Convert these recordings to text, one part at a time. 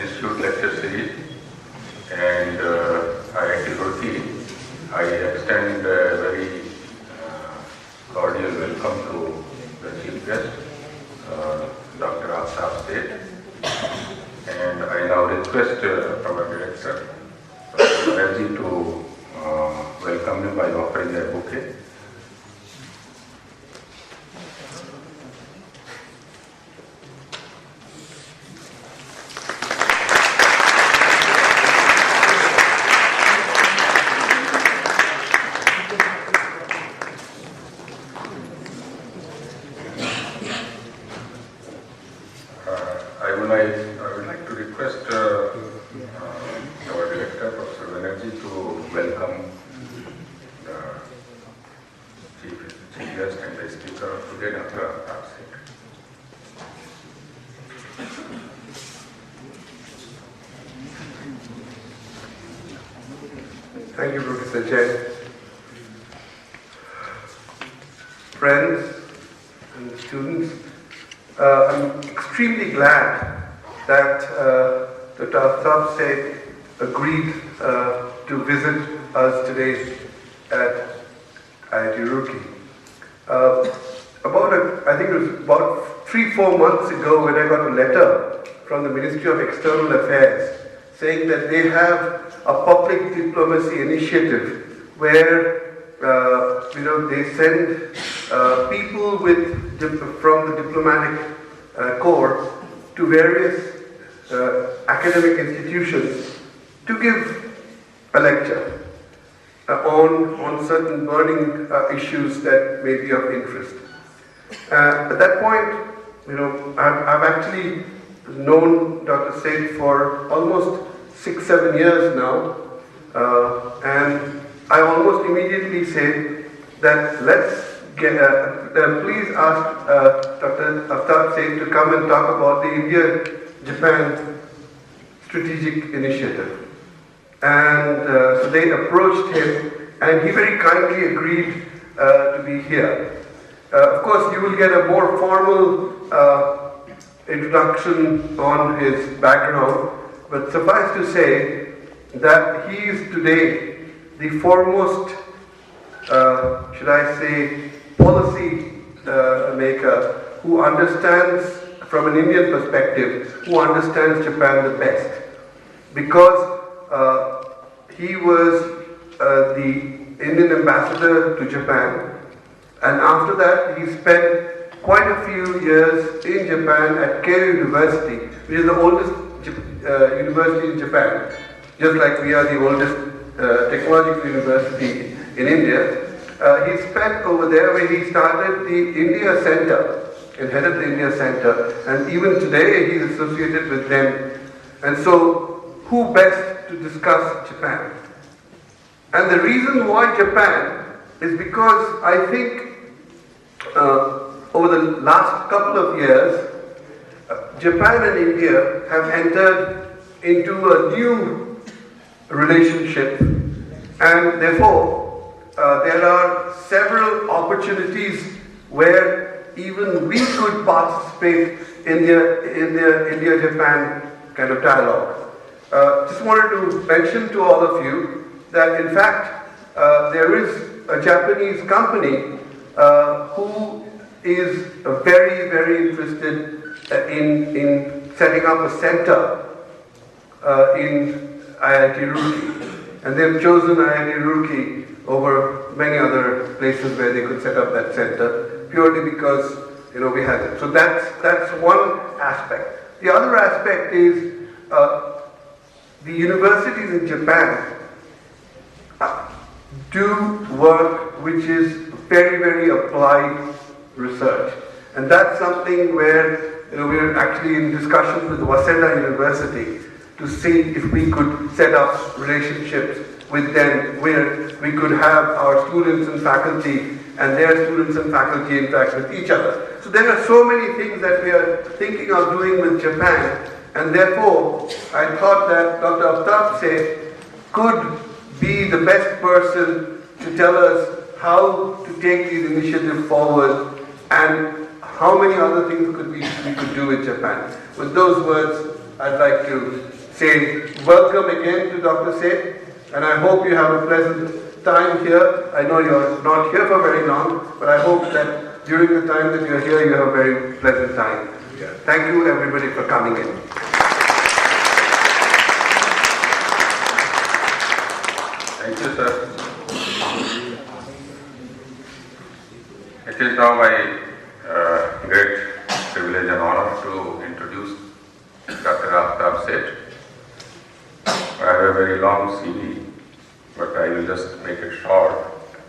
Institute Lecture Series and IIT Roorkee, I extend a very cordial welcome to the chief guest, Dr. Aftab Seth. And I now request our director, Retd, to welcome him by offering a bouquet. I would like to request our director, Professor Banerjee, to welcome the chief guest and the speaker of today, Dr. Aftab Seth. Thank you, Professor Jain. Friends and students, I'm extremely glad that Dr. Aftab Seth agreed to visit us today at IIT Roorkee. I think it was about 3-4 months ago when I got a letter from the Ministry of External Affairs saying that they have a public diplomacy initiative where they send people from the diplomatic corps to various academic institutions to give a lecture on certain burning issues that may be of interest. At that point, I've actually known Dr. Seth for almost 6-7 years now, and I almost immediately said that please ask Dr. Aftab Seth to come and talk about the India-Japan Strategic Initiative. And so they approached him, and he very kindly agreed to be here. Of course, you will get a more formal introduction on his background, but suffice to say that he is today the foremost, policy maker who understands, from an Indian perspective, who understands Japan the best. Because he was the Indian ambassador to Japan, and after that he spent quite a few years in Japan at Keio University, which is the oldest university in Japan, just like we are the oldest technological university in India. He spent over there where he started the India Center and headed the India Center, and even today he is associated with them. And so, who best to discuss Japan? And the reason why Japan is because I think over the last couple of years, Japan and India have entered into a new relationship, and therefore there are several opportunities where even we could participate in the India-Japan kind of dialogue. Just wanted to mention to all of you that in fact there is a Japanese company who is very, very interested in setting up a center in IIT Roorkee, and they've chosen IIT Roorkee over many other places where they could set up that center purely because we had it. So that's one aspect. The other aspect is the universities in Japan do work which is very, very applied research, and that's something where we're actually in discussions with Waseda University to see if we could set up relationships with them where we could have our students and faculty and their students and faculty interact with each other. So there are so many things that we are thinking of doing with Japan, and therefore I thought that Dr. Aftab Seth could be the best person to tell us how to take these initiatives forward and how many other things we could do with Japan. With those words, I'd like to say welcome again to Dr. Seth, and I hope you have a pleasant time here. I know you're not here for very long, but I hope that during the time that you're here, you have a very pleasant time here. Thank you, everybody, for coming in. Thank you, sir. It is now my great privilege and honor to introduce Dr. Aftab Seth. I have a very long CV, but I will just make it short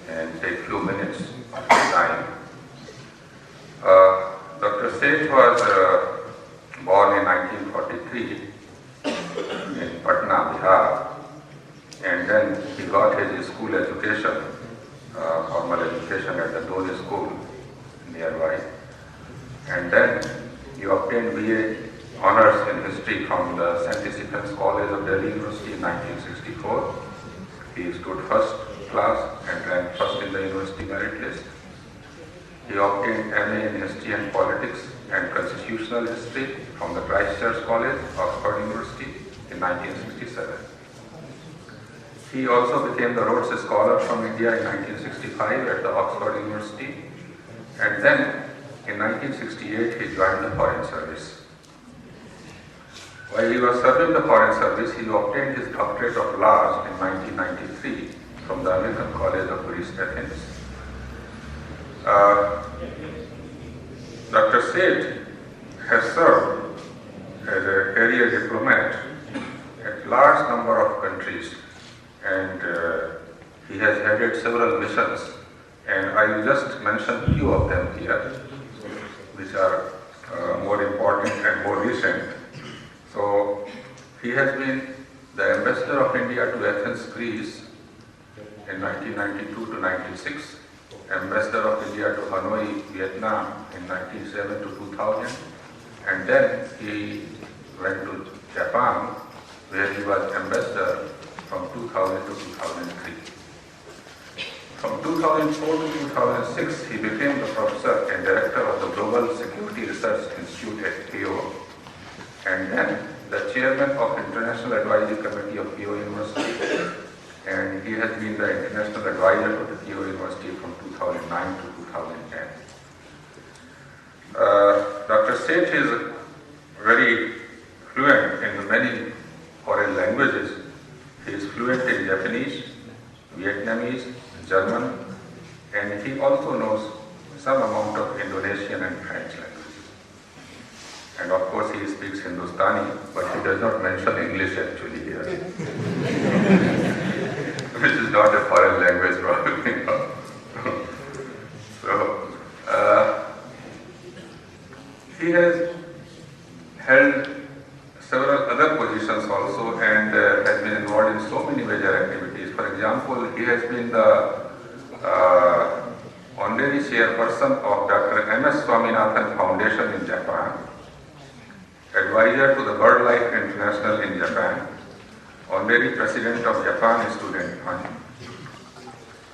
and take few minutes of time. Dr. Seth was born in 1943 in Patna, Bihar, and then he got his school education, formal education at the Dole School nearby, and then he obtained BA Honours in History from the St. Stephen's College of Delhi University in 1964. He stood first class and ranked first in the university merit list. He obtained MA in History and Politics and Constitutional History from the Christ Church College, Oxford University in 1967. He also became the Rhodes Scholar from India in 1965 at the Oxford University, and then in 1968 he joined the Foreign Service. While he was serving the Foreign Service, he obtained his doctorate of laws in 1993 from the American College of Greece, Athens. Dr. Seth has served as a career diplomat at large number of countries, and he has headed several missions, and I will just mention few of them here, which are more important and more recent. So he has been the ambassador of India to Athens, Greece in 1992 to 96, ambassador of India to Hanoi, Vietnam in 1997 to 2000, and then he went to Japan, where he was ambassador from 2000 to 2003. From 2004 to 2006, he became the professor and director of the Global Security Research Institute at Keio, and then the chairman of International Advisory Committee of Keio University, and he has been the international advisor to the Keio University from 2009 to 2010. Dr. Seth is very fluent in many foreign languages. He is fluent in Japanese, Vietnamese, German, and he also knows some amount of Indonesian and French language. And of course he speaks Hindustani, but he does not mention English actually here, which is not a foreign language probably. So, he has held several other positions also, and has been involved in so many major activities. For example, he has been the honorary chairperson of Dr. M.S. Swaminathan Foundation in Japan, advisor to the BirdLife International in Japan, honorary president of Japan Student Fund,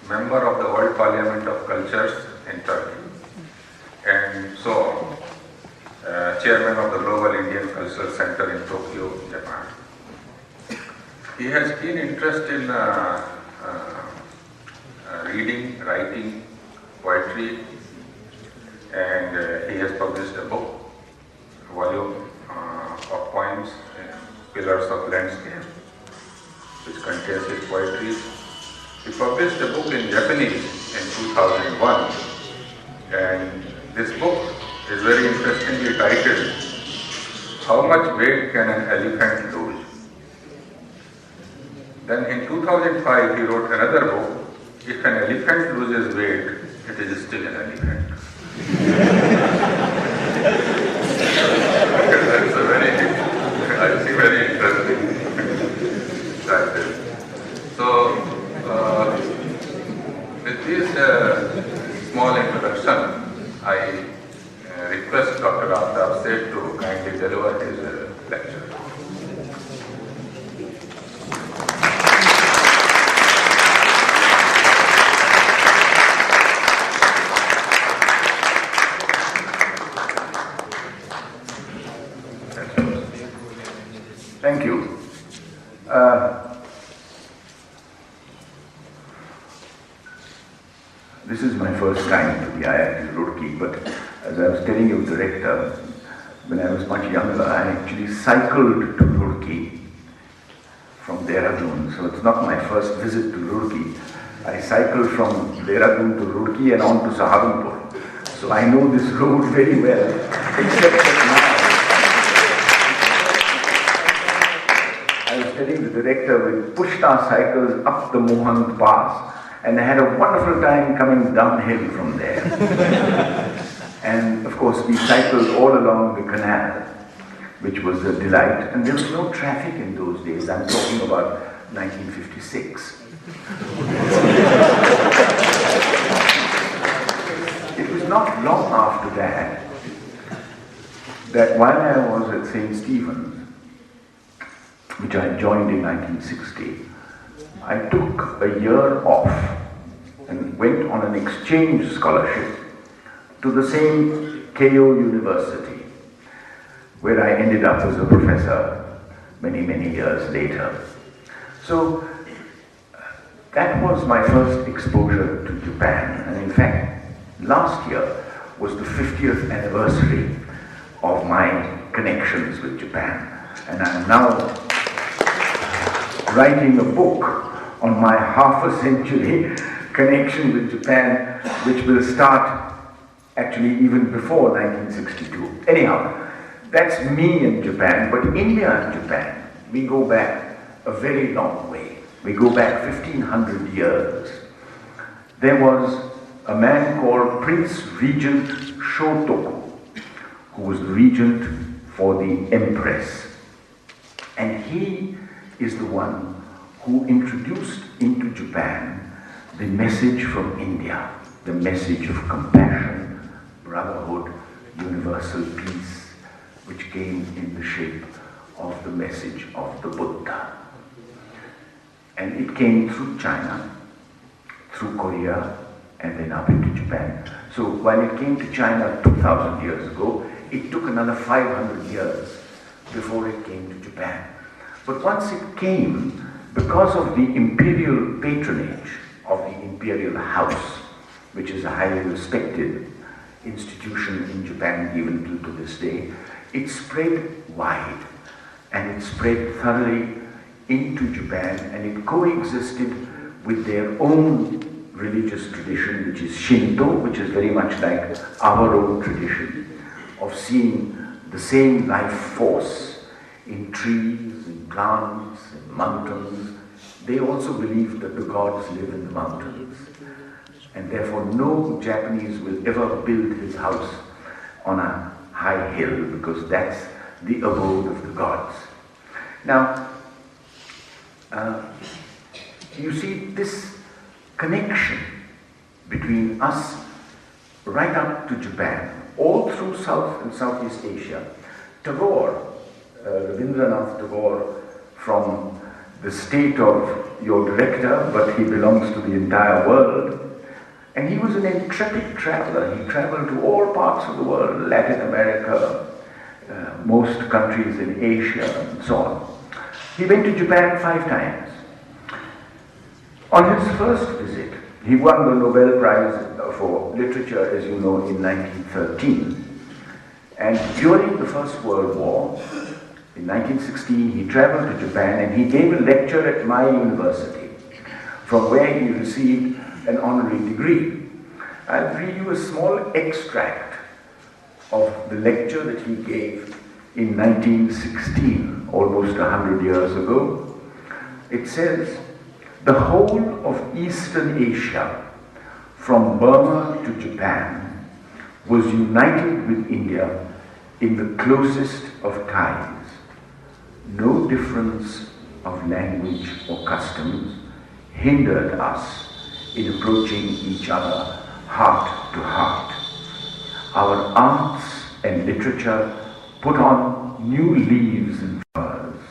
member of the World Parliament of Cultures in Turkey, and so on. Chairman of the Global Indian Cultural Center in Tokyo, Japan. He has been interested in reading, writing, poetry, and he has published a book, a volume of poems, Pillars of Landscape, which contains his poetry. He published a book in Japanese in 2001, and this book is very interestingly titled, How Much Weight Can an Elephant Lose? Then in 2005 he wrote another book, If an Elephant Loses Weight, it is still an elephant. That's a very interesting title. So with this small introduction, I request Dr. Aftab Seth to kindly deliver his lecture. Thank you. This is my first time to the IIT Roorkee, but as I was telling you, Director, when I was much younger, I actually cycled to Roorkee from Dehradun. So it's not my first visit to Roorkee. I cycled from Dehradun to Roorkee and on to Saharanpur. So I know this road very well, except that now I was telling the Director, we pushed our cycles up the Mohand Pass and I had a wonderful time coming downhill from there. And of course we cycled all along the canal, which was a delight, and there was no traffic in those days. I'm talking about 1956. It was not long after that while I was at St. Stephen's, which I joined in 1960, I took a year off and went on an exchange scholarship to the same KO University, where I ended up as a professor many, many years later. So that was my first exposure to Japan. And in fact, last year was the 50th anniversary of my connections with Japan. And I'm now writing a book on my half-a-century connection with Japan, which will start actually even before 1962. Anyhow, that's me and Japan, but India and Japan, we go back a very long way. We go back 1500 years. There was a man called Prince Regent Shotoku, who was the regent for the Empress. And he is the one who introduced into Japan the message from India, the message of compassion, brotherhood, universal peace, which came in the shape of the message of the Buddha. And it came through China, through Korea, and then up into Japan. So while it came to China 2,000 years ago, it took another 500 years before it came to Japan. But once it came, because of the imperial patronage of the imperial house, which is a highly respected institution in Japan even till to this day, it spread wide and it spread thoroughly into Japan, and it coexisted with their own religious tradition, which is Shinto, which is very much like our own tradition of seeing the same life force in trees, in plants, in mountains. They also believe that the gods live in the mountains, and therefore no Japanese will ever build his house on a high hill, because that's the abode of the gods. Now, you see this connection between us right up to Japan, all through South and Southeast Asia. Tagore, Rabindranath Tagore, from the state of your director, but he belongs to the entire world. And he was an intrepid traveler. He traveled to all parts of the world, Latin America, most countries in Asia, and so on. He went to Japan 5 times. On his first visit, he won the Nobel Prize for Literature, as you know, in 1913. And during the First World War, in 1916, he traveled to Japan and he gave a lecture at my university, from where he received an honorary degree. I'll read you a small extract of the lecture that he gave in 1916, almost 100 years ago. It says, "The whole of Eastern Asia, from Burma to Japan, was united with India in the closest of ties. No difference of language or customs hindered us in approaching each other heart to heart. Our arts and literature put on new leaves and flowers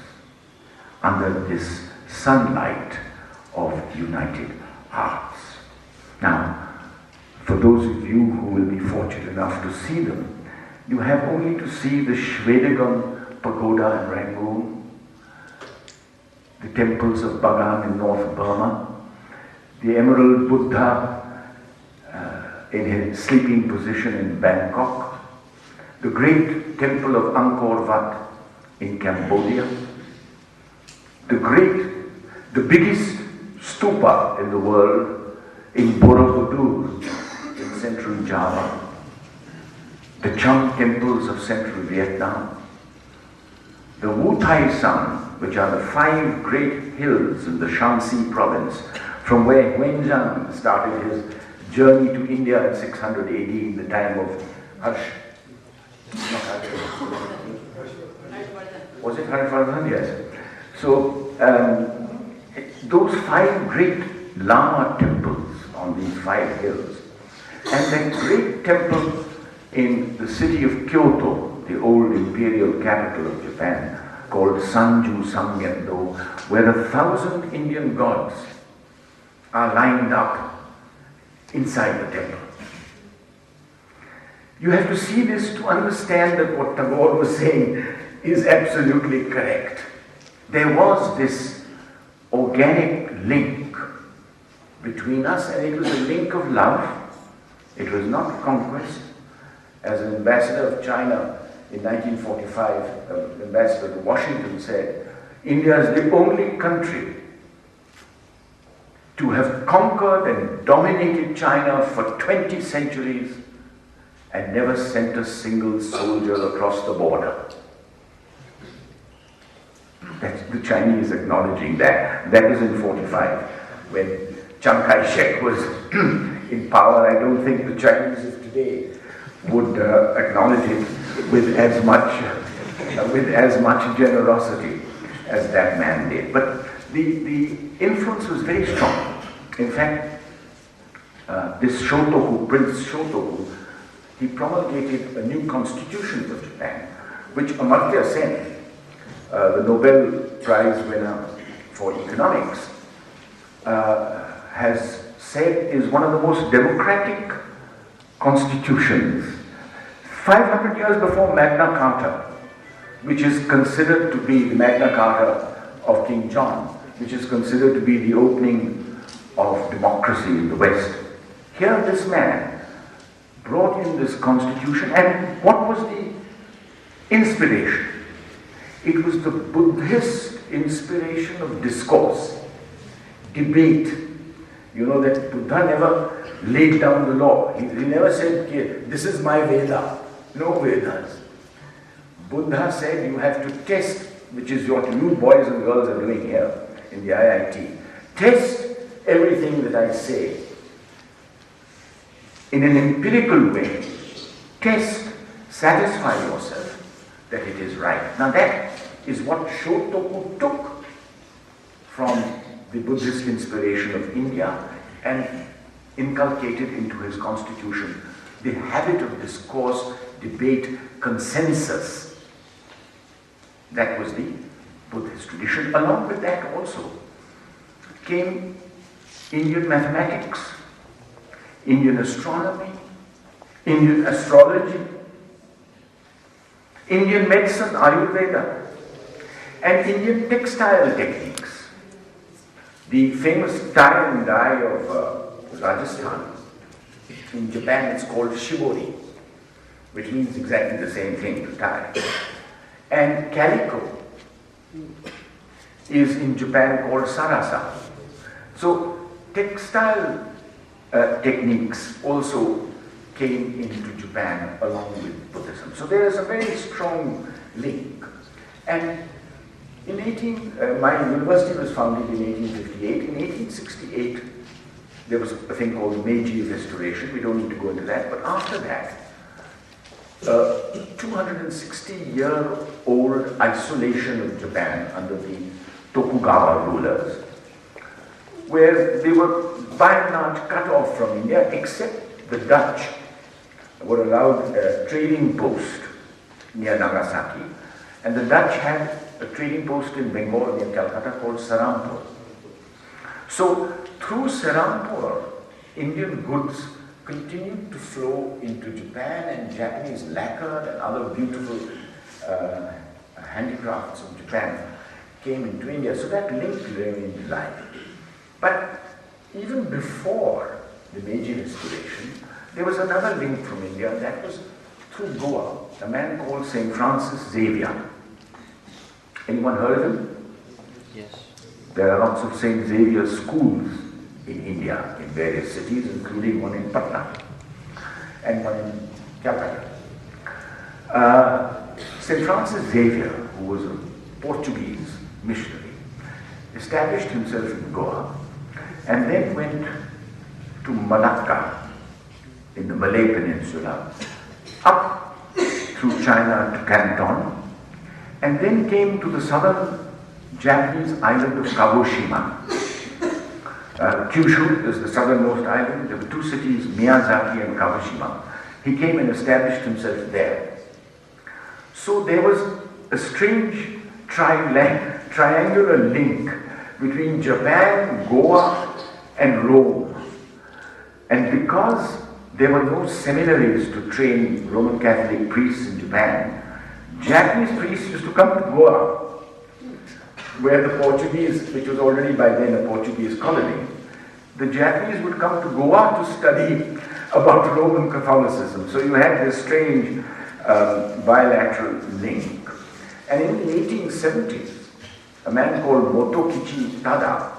under this sunlight of united hearts." Now, for those of you who will be fortunate enough to see them, you have only to see the Shwedagon Pagoda in Rangoon, temples of Bagan in North Burma, the Emerald Buddha in his sleeping position in Bangkok, the great temple of Angkor Wat in Cambodia, the biggest stupa in the world in Borobudur in central Java, the Chang temples of central Vietnam, the Wu Tai San, which are the 5 great hills in the Shanxi province, from where Huenzhang started his journey to India in 600 AD in the time of Harsh. Was it Harshvardhan? Yes. So, those 5 great Lama temples on these 5 hills, and that great temple in the city of Kyoto, the old imperial capital of Japan, called Sanju Samgyendo, where 1,000 Indian gods are lined up inside the temple. You have to see this to understand that what Tagore was saying is absolutely correct. There was this organic link between us, and it was a link of love. It was not conquest. As an ambassador of China in 1945, Ambassador to Washington said, India is the only country to have conquered and dominated China for 20 centuries and never sent a single soldier across the border. That's the Chinese acknowledging that. That was in 45, when Chiang Kai-shek was in power. I don't think the Chinese of today would acknowledge it with as much generosity as that man did. But the influence was very strong. In fact, this Shotoku, Prince Shotoku, he promulgated a new constitution for Japan, which Amartya Sen, the Nobel Prize winner for economics, has said is one of the most democratic constitutions. 500 years before Magna Carta, which is considered to be the Magna Carta of King John, which is considered to be the opening of democracy in the West. Here this man brought in this constitution, and what was the inspiration? It was the Buddhist inspiration of discourse, debate. You know that Buddha never laid down the law. He never said, this is my Veda. No Vedas. Buddha said you have to test, which is what you boys and girls are doing here in the IIT. Test everything that I say in an empirical way. Test, satisfy yourself that it is right. Now that is what Shotoku took from the Buddhist inspiration of India and inculcated into his constitution the habit of discourse, debate, consensus. That was the Buddhist tradition. Along with that also came Indian mathematics, Indian astronomy, Indian astrology, Indian medicine, Ayurveda, and Indian textile techniques. The famous tie and dye of Rajasthan, in Japan it's called shibori, which means exactly the same thing, to tie. And calico is in Japan called sarasa. So textile techniques also came into Japan along with Buddhism. So there is a very strong link. And my university was founded in 1858. In 1868, there was a thing called Meiji Restoration. We don't need to go into that. But after that, 260-year-old isolation of Japan under the Tokugawa rulers, where they were by and large cut off from India, except the Dutch were allowed a trading post near Nagasaki, and the Dutch had a trading post in Bengal near Calcutta called Serampore. So through Serampore, Indian goods continued to flow into Japan, and Japanese lacquer and other beautiful handicrafts of Japan came into India. So that link remained alive. But even before the Meiji Restoration, there was another link from India, and that was through Goa, a man called St. Francis Xavier. Anyone heard of him? Yes. There are lots of St. Xavier schools in India, in various cities, including one in Patna and one in Calcutta. St. Francis Xavier, who was a Portuguese missionary, established himself in Goa and then went to Malacca in the Malay Peninsula, up through China to Canton, and then came to the southern Japanese island of Kagoshima. Kyushu is the southernmost island. There were two cities, Miyazaki and Kagoshima. He came and established himself there. So there was a strange triangular link between Japan, Goa, and Rome. And because there were no seminaries to train Roman Catholic priests in Japan, Japanese priests used to come to Goa, where the Portuguese, which was already by then a Portuguese colony, the Japanese would come to Goa to study about Roman Catholicism. So you had this strange bilateral link. And in the 1870s, a man called Motokichi Tada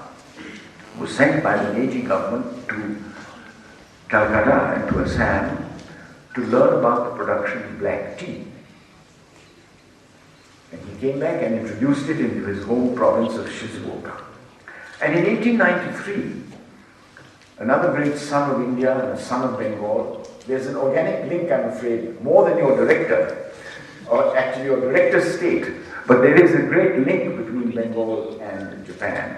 was sent by the Meiji government to Calcutta and to Assam to learn about the production of black tea. And he came back and introduced it into his home province of Shizuoka. And in 1893, another great son of India and a son of Bengal, there's an organic link, I'm afraid, more than your director, or actually your director's state, but there is a great link between Bengal and Japan.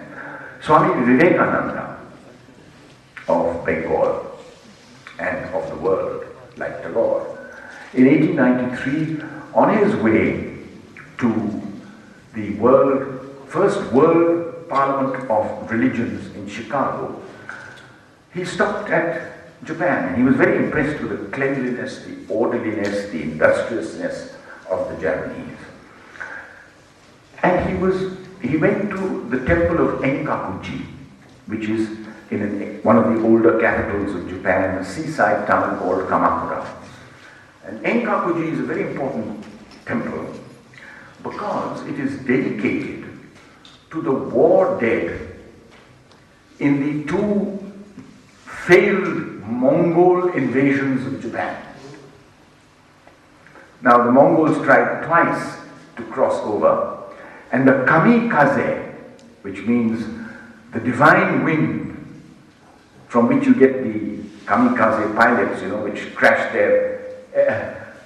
Swami Vivekananda of Bengal and of the world, like Tagore, in 1893, on his way to the first World Parliament of Religions in Chicago, he stopped at Japan, and he was very impressed with the cleanliness, the orderliness, the industriousness of the Japanese. And he went to the temple of Enkakuji, which is in one of the older capitals of Japan, a seaside town called Kamakura. And Enkakuji is a very important temple because it is dedicated to the war dead in the two failed Mongol invasions of Japan. Now the Mongols tried twice to cross over, and the kamikaze, which means the divine wind, from which you get the kamikaze pilots, which crashed their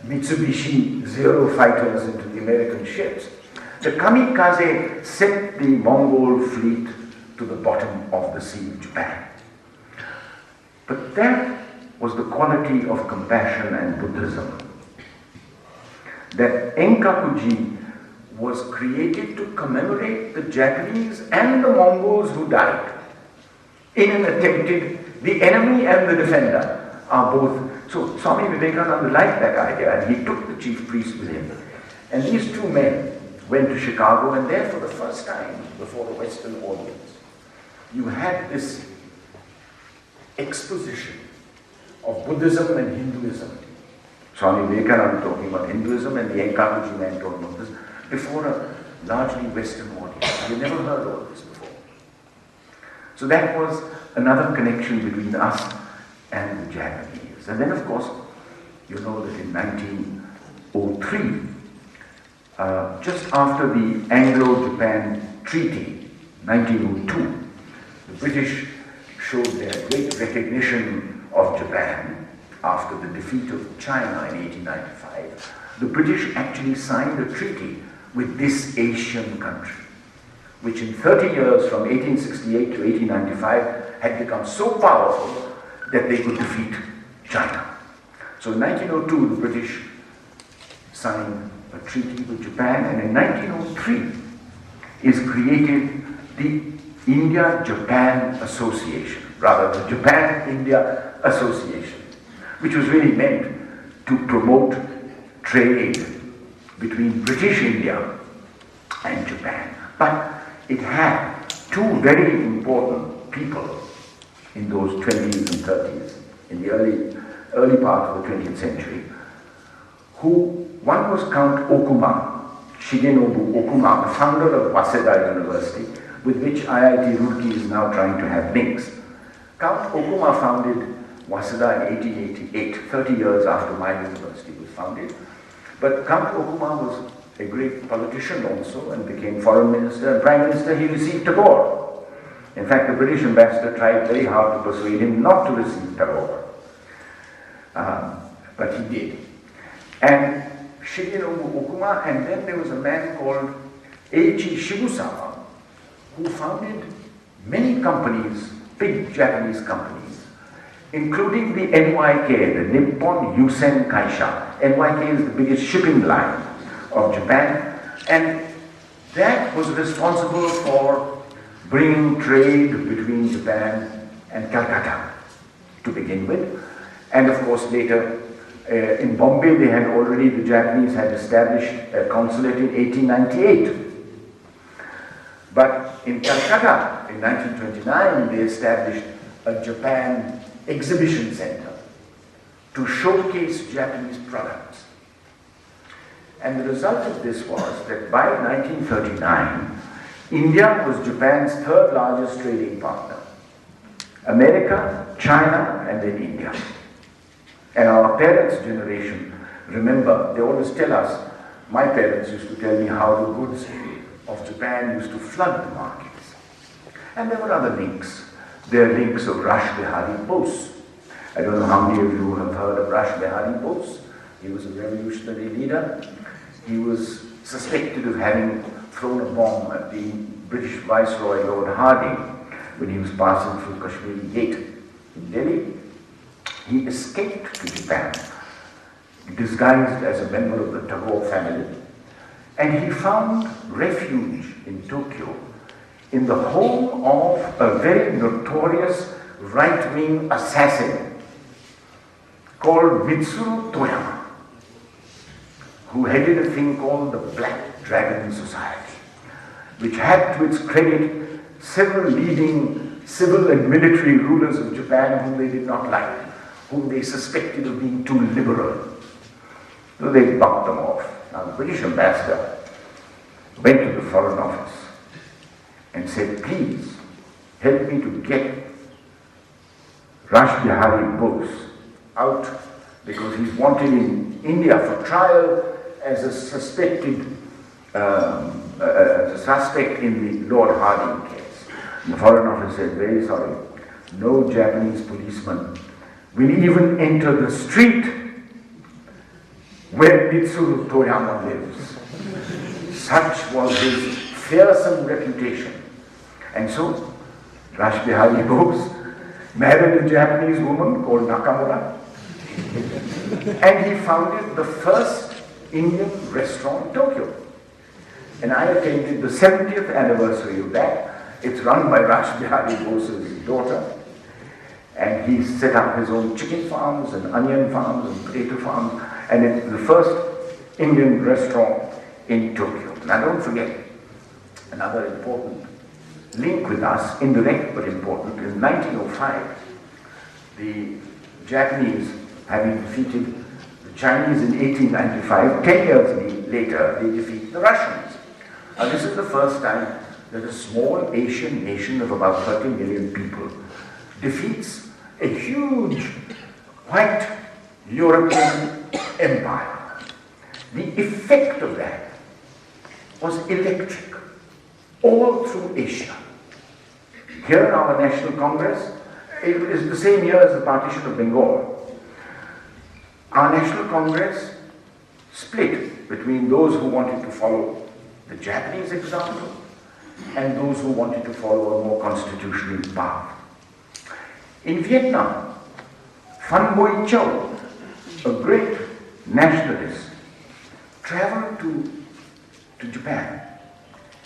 Mitsubishi Zero fighters into the American ships. The kamikaze sent the Mongol fleet to the bottom of the Sea of Japan. But that was the quality of compassion and Buddhism. That Enkakuji was created to commemorate the Japanese and the Mongols who died in an attempted, the enemy and the defender are both. So Swami Vivekananda liked that idea, and he took the chief priest with him. And these two men went to Chicago, and there for the first time before a Western audience, you had this exposition of Buddhism and Hinduism. Swami Vivekananda talking about Hinduism and the Enkakuji man talking about this before a largely Western audience. You never heard all this before. So that was another connection between us and the Japanese. And then, of course, you know that in 1903, just after the Anglo-Japan Treaty, 1902, the British showed their great recognition of Japan after the defeat of China in 1895. The British actually signed a treaty with this Asian country, which in 30 years, from 1868 to 1895, had become so powerful that they could defeat China. So in 1902, the British signed a treaty with Japan, and in 1903 is created the India-Japan Association, rather the Japan-India Association, which was really meant to promote trade between British India and Japan. But it had two very important people in those 20s and 30s, in the early part of the 20th century, one was Count Okuma, Shigenobu Okuma, the founder of Waseda University, with which IIT Roorkee is now trying to have links. Count Okuma founded Waseda in 1888, 30 years after my university was founded. But Count Okuma was a great politician also and became foreign minister and prime minister. He received Tagore. In fact, the British ambassador tried very hard to persuade him not to receive Tagore. But he did. And Shigenobu Okuma, and then there was a man called Eiichi Shibusawa, who founded many companies, big Japanese companies, including the NYK, the Nippon Yusen Kaisha. NYK is the biggest shipping line of Japan, and that was responsible for bringing trade between Japan and Calcutta to begin with. And of course later in Bombay the Japanese had established a consulate in 1898. But in Calcutta in 1929 they established a Japan exhibition center to showcase Japanese products. And the result of this was that by 1939, India was Japan's third largest trading partner. America, China, and then India. And our parents' generation, remember, they always tell us, my parents used to tell me how the goods of Japan used to flood the markets. And there were other links. There are links of Rash Behari Bose. I don't know how many of you have heard of Rash Behari Bose. He was a revolutionary leader. He was suspected of having thrown a bomb at the British Viceroy Lord Harding when he was passing through Kashmiri Gate in Delhi. He escaped to Japan, disguised as a member of the Tagore family, and he found refuge in Tokyo in the home of a very notorious right-wing assassin called Mitsuru Toyama, who headed a thing called the Black Dragon Society, which had to its credit several leading civil and military rulers of Japan whom they did not like, whom they suspected of being too liberal. So they bucked them off. Now the British ambassador went to the Foreign Office and said, please help me to get Rash Behari Bose out because he's wanted in India for trial as a suspect in the Lord Harding case. And the Foreign Office said, very sorry, no Japanese policeman will even enter the street where Mitsuru Toyama lives. Such was his fearsome reputation. And so, Rash Behari Bose married a Japanese woman called Nakamura, and he founded the first Indian restaurant in Tokyo. And I attended the 70th anniversary of that. It's run by Rash Behari Bose's daughter. And he set up his own chicken farms and onion farms and potato farms, and it's the first Indian restaurant in Tokyo. Now don't forget, another important link with us, indirect but important, in 1905, the Japanese, having defeated the Chinese in 1895, 10 years later, they defeat the Russians. Now this is the first time that a small Asian nation of about 30 million people defeats a huge white European empire. The effect of that was electric all through Asia. Here in our National Congress, it is the same year as the partition of Bengal. Our National Congress split between those who wanted to follow the Japanese example and those who wanted to follow a more constitutional path. In Vietnam, Phan Boi Châu, a great nationalist, traveled to Japan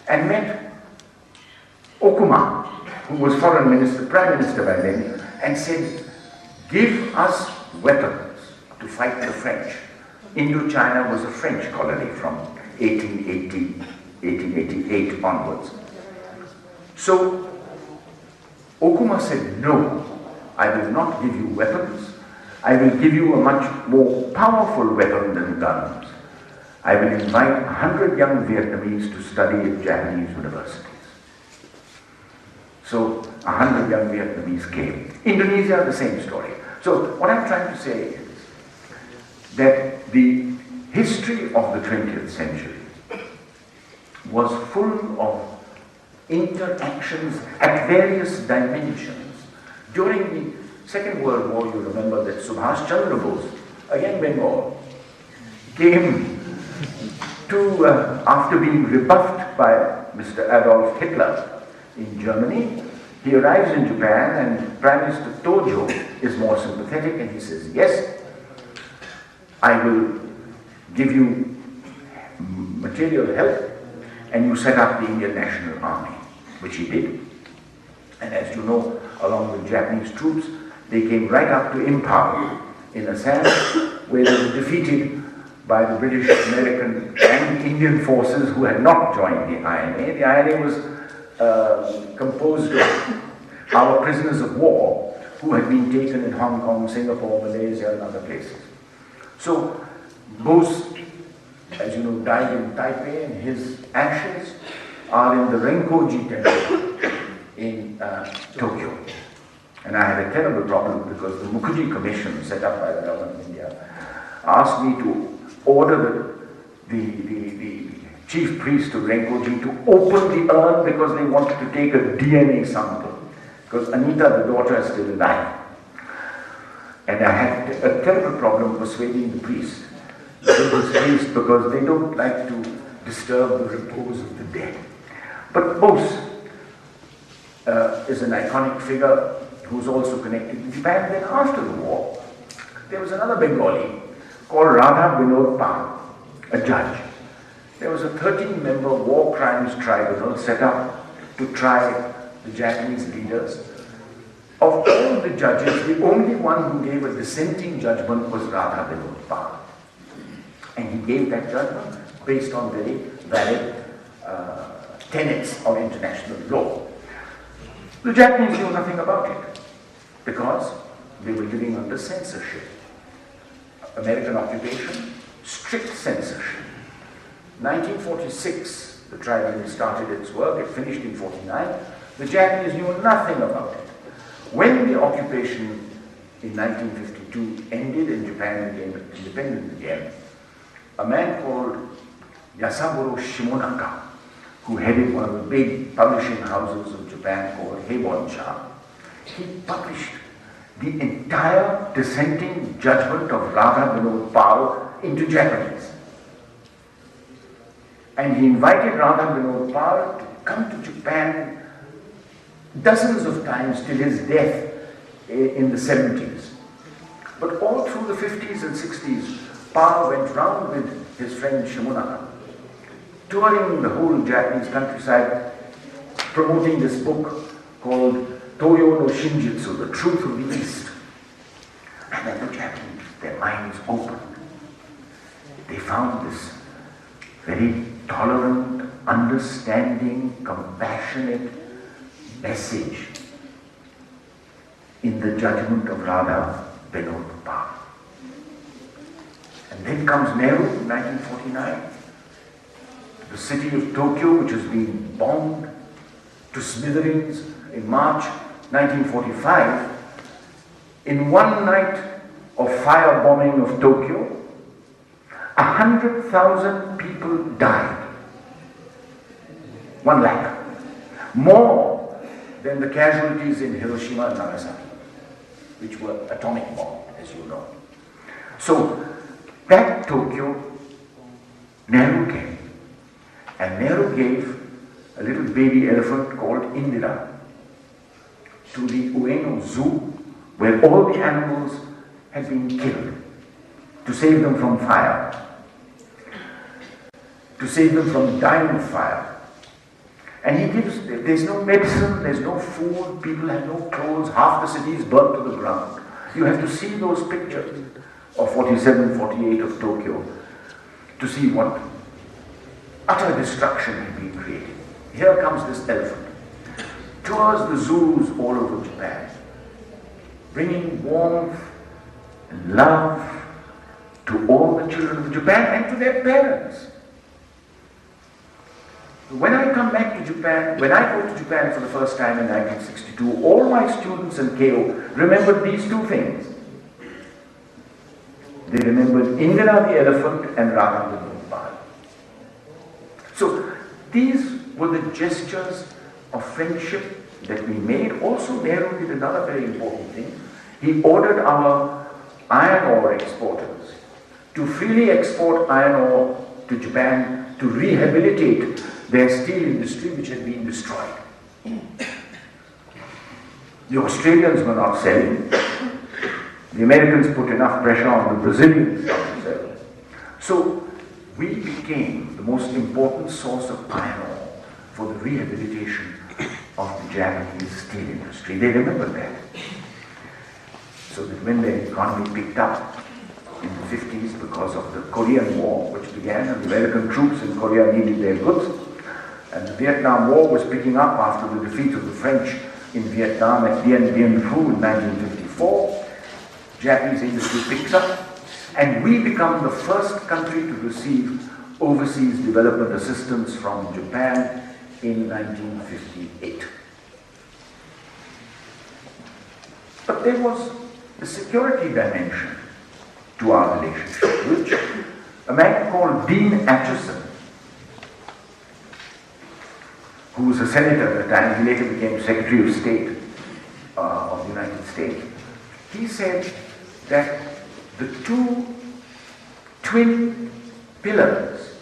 and met Okuma, who was foreign minister, prime minister by then, and said, give us weapons to fight the French. Indochina was a French colony from 1888 onwards. So Okuma said, no, I will not give you weapons. I will give you a much more powerful weapon than guns. I will invite 100 young Vietnamese to study at Japanese universities. So 100 young Vietnamese came. Indonesia, the same story. So what I'm trying to say is that the history of the 20th century was full of interactions at various dimensions. During the Second World War, you remember that Subhash Chandra Bose, again Bengal, came to, after being rebuffed by Mr. Adolf Hitler in Germany, he arrives in Japan and Prime Minister Tojo is more sympathetic and he says, yes, I will give you material help and you set up the Indian National Army, which he did. And as you know, along with Japanese troops, they came right up to Impal in Assam, where they were defeated by the British, American and Indian forces who had not joined the INA. The INA was composed of our prisoners of war who had been taken in Hong Kong, Singapore, Malaysia and other places. So Bose, as you know, died in Taipei and his ashes are in the Renkoji temple in Tokyo. And I had a terrible problem because the Mukherjee Commission set up by the government of India asked me to order the chief priest of Renkoji to open the urn because they wanted to take a DNA sample. Because Anita, the daughter, is still alive. And I had a terrible problem persuading the priest, the Buddhist priest, because they don't like to disturb the repose of the dead. But Bose is an iconic figure who's also connected to Japan. Then after the war, there was another Bengali called Radha Binod Pal, a judge. There was a 13-member war crimes tribunal set up to try the Japanese leaders. Of all the judges, the only one who gave a dissenting judgment was Radha Binod Pal. And he gave that judgment based on very valid tenets of international law. The Japanese knew nothing about it because they were living under censorship. American occupation, strict censorship. 1946, the tribunal started its work, it finished in 49. The Japanese knew nothing about it. When the occupation in 1952 ended and Japan became independent again, a man called Yasaburo Shimonaka, who headed one of the big publishing houses of Japan called Heibonsha, he published the entire dissenting judgment of Radha Binod Pal into Japanese. And he invited Radha Binod Pal to come to Japan dozens of times till his death in the 70s. But all through the 50s and 60s, Pal went round with his friend Shimonaka, touring the whole Japanese countryside, promoting this book called Toyo no Shinjitsu, The Truth of the East. And then the Japanese, their minds opened. They found this very tolerant, understanding, compassionate message in the judgment of Radha Binod Pal. And then comes Nehru in 1949. The city of Tokyo, which has been bombed to smithereens in March 1945, in one night of firebombing of Tokyo, 100,000 people died. 1 lakh. More than the casualties in Hiroshima and Nagasaki, which were atomic bombed, as you know. So, that Tokyo, Nehru came. And Nehru gave a little baby elephant called Indira to the Ueno Zoo, where all the animals had been killed, to save them from fire, to save them from dying of fire. And he gives, there's no medicine, there's no food, people have no clothes, half the city is burnt to the ground. You have to see those pictures of 47, 48 of Tokyo to see what utter destruction had been created. Here comes this elephant. tours the zoos all over Japan, bringing warmth and love to all the children of Japan and to their parents. When I come back to Japan, when I go to Japan for the first time in 1962, all my students in KO remembered these two things. They remembered Indira the elephant and Radha the Gopal. So these were the gestures of friendship that we made. Also, Nehru did another very important thing. He ordered our iron ore exporters to freely export iron ore to Japan to rehabilitate their steel industry, which had been destroyed. The Australians were not selling. The Americans put enough pressure on the Brazilians not to sell. So we became the most important source of iron ore for the rehabilitation of the Japanese steel industry. They remember that. So that when the economy picked up in the 50s because of the Korean War, which began, and the American troops in Korea needed their goods, and the Vietnam War was picking up after the defeat of the French in Vietnam at Dien Bien Phu in 1954. Japanese industry picks up, and we become the first country to receive overseas development assistance from Japan in 1958. But there was the security dimension to our relationship, which a man called Dean Acheson, who was a senator at the time, he later became Secretary of State of the United States, he said that the two twin pillars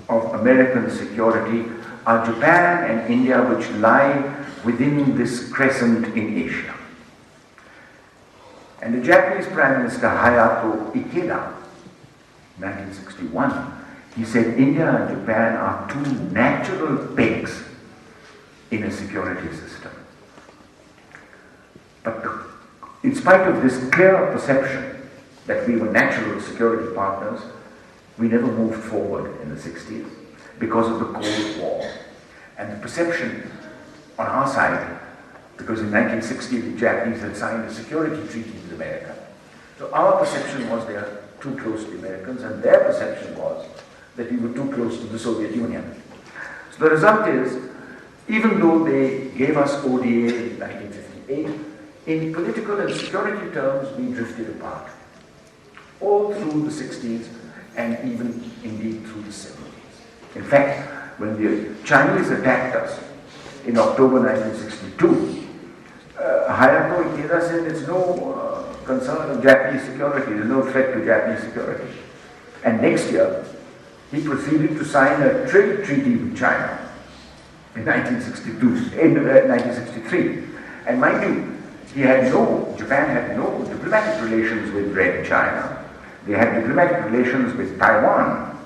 of American security are Japan and India, which lie within this crescent in Asia. And the Japanese Prime Minister Hayato Ikeda, 1961, he said India and Japan are two natural pegs in a security system. But in spite of this clear perception that we were natural security partners, we never moved forward in the 60s because of the Cold War. And the perception on our side, because in 1960 the Japanese had signed a security treaty with America. So our perception was they are too close to the Americans, and their perception was that we were too close to the Soviet Union. So the result is, even though they gave us ODA in 1958, in political and security terms we drifted apart. All through the 60s and even indeed through the 70s. In fact, when the Chinese attacked us in October 1962, Hayato Ikeda said there's no concern of Japanese security, there's no threat to Japanese security. And next year, he proceeded to sign a trade treaty with China in 1963. And mind you, Japan had no diplomatic relations with Red China. They had diplomatic relations with Taiwan.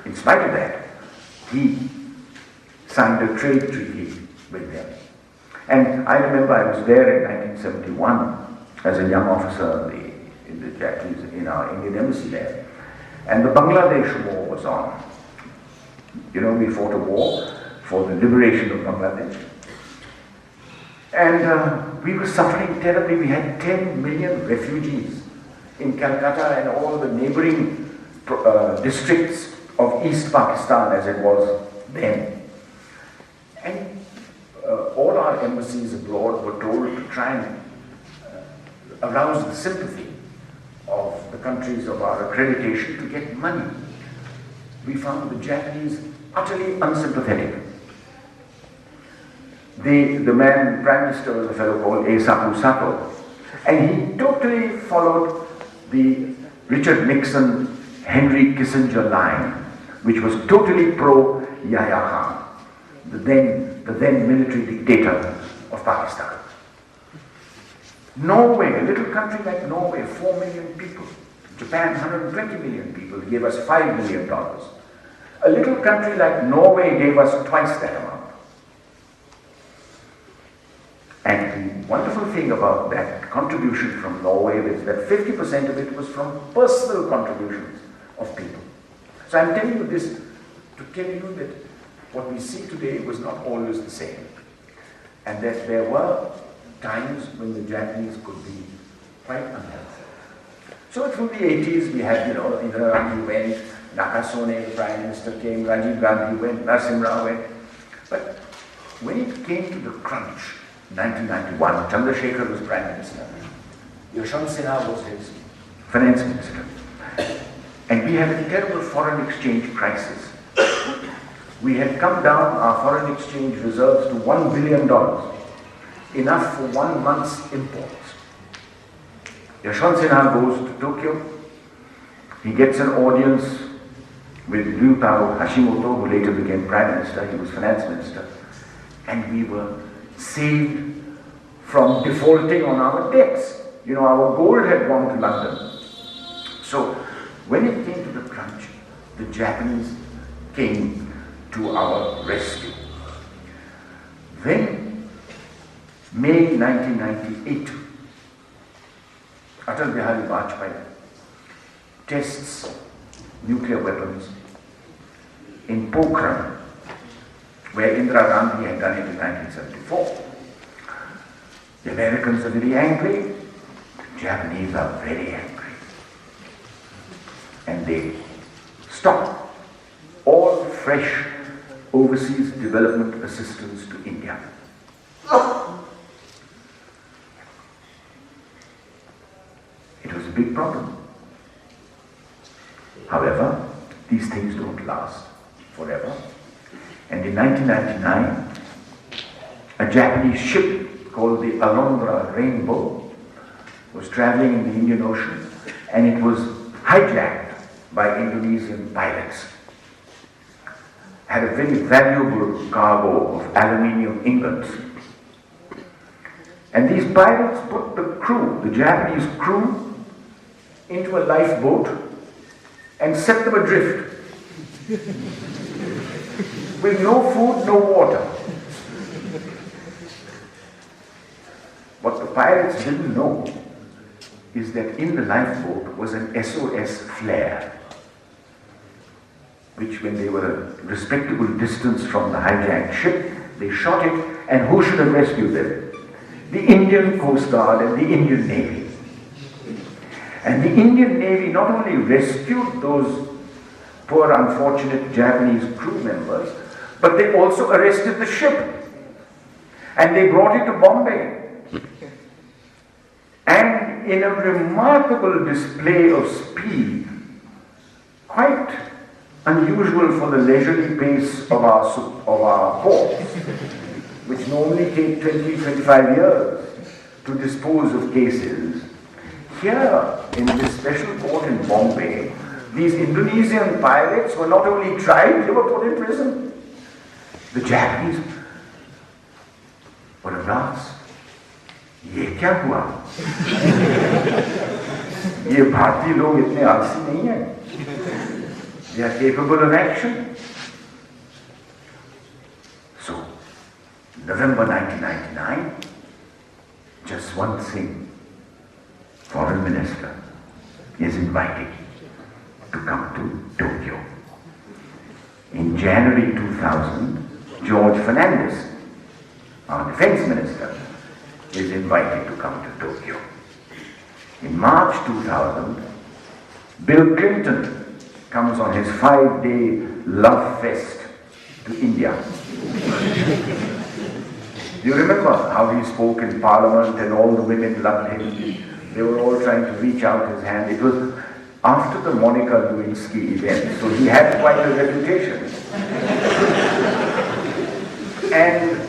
In spite of that, he signed a trade treaty with them. And I remember I was there in 1971 as a young officer in the Japanese, in our Indian embassy there. And the Bangladesh War was on. You know, we fought a war for the liberation of Bangladesh. And we were suffering terribly. We had 10 million refugees in Calcutta and all the neighboring districts of East Pakistan as it was then. And all our embassies abroad were told to try and arouse the sympathy of the countries of our accreditation to get money. We found the Japanese utterly unsympathetic. The Prime Minister was a fellow called Eisaku Sato, and he totally followed the Richard Nixon, Henry Kissinger line, which was totally pro-Yahya Khan, the then military dictator of Pakistan. Norway, a little country like Norway, 4 million people. Japan, 120 million people, gave us $5 million. A little country like Norway gave us twice that amount. And the wonderful thing about that contribution from Norway is that 50% of it was from personal contributions of people. So I'm telling you this to tell you that what we see today was not always the same. And that there were times when the Japanese could be quite unhelpful. So through the 80s, we had, Indira Gandhi went, Nakasone, the Prime Minister, came, Rajiv Gandhi went, Narasimha Rao went. But when it came to the crunch, 1991, Chandrasekhar was Prime Minister. Yashwant Sinha was his Finance Minister. And we had a terrible foreign exchange crisis. We had come down our foreign exchange reserves to $1 billion, enough for 1 month's imports. Yashwant Sinha goes to Tokyo. He gets an audience with Ryutaro Hashimoto, who later became Prime Minister. He was Finance Minister. And we were saved from defaulting on our debts. Our gold had gone to London. So when it came to the crunch, the Japanese came to our rescue. Then, May 1998, Atal Bihari Vajpayee tests nuclear weapons in Pokhran, where Indira Gandhi had done it in 1974. The Americans are very angry, the Japanese are very angry. And they stop all fresh overseas development assistance to India. It was a big problem. However, these things don't last forever. And in 1999, a Japanese ship called the Alondra Rainbow was traveling in the Indian Ocean, and it was hijacked by Indonesian pilots. Had a very valuable cargo of aluminium ingots. And these pirates put the crew, the Japanese crew, into a lifeboat and set them adrift. With no food, no water. What the pirates didn't know is that in the lifeboat was an SOS flare, which when they were a respectable distance from the hijacked ship, they shot it, and who should have rescued them? The Indian Coast Guard and the Indian Navy. And the Indian Navy not only rescued those poor unfortunate Japanese crew members, but they also arrested the ship. And they brought it to Bombay. And in a remarkable display of speed, quite unusual for the leisurely pace of our ports, which normally take 20-25 years to dispose of cases. Here, in this special court in Bombay, these Indonesian pirates were not only tried, they were put in prison. The Japanese were aghast. ये क्या हुआ? ये भारतीय लोग इतने आलसी नहीं हैं. They are capable of action. So, November 1999, just one thing. Foreign Minister is invited to come to Tokyo. In January 2000, George Fernandez, our Defense Minister, is invited to come to Tokyo. In March 2000, Bill Clinton comes on his 5-day love fest to India. You remember how he spoke in Parliament and all the women loved him. They were all trying to reach out his hand. It was after the Monica Lewinsky event, so he had quite a reputation. And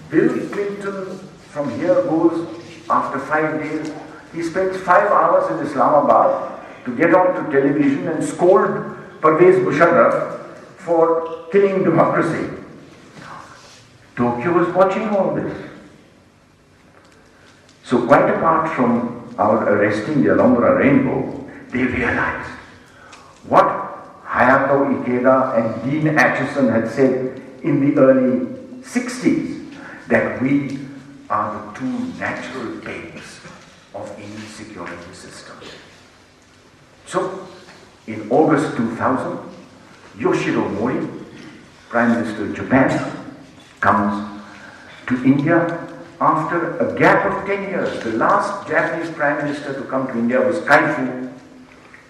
Bill Clinton from here goes, after 5 days, he spends 5 hours in Islamabad to get onto television and scold Pervez Musharraf for killing democracy. Tokyo was watching all this. So quite apart from our arresting the Alondra Rainbow, they realized what Hayato Ikeda and Dean Acheson had said in the early 60s, that we are the two natural pegs of any security system. So, in August 2000, Yoshiro Mori, Prime Minister of Japan, comes to India after a gap of 10 years. The last Japanese Prime Minister to come to India was Kaifu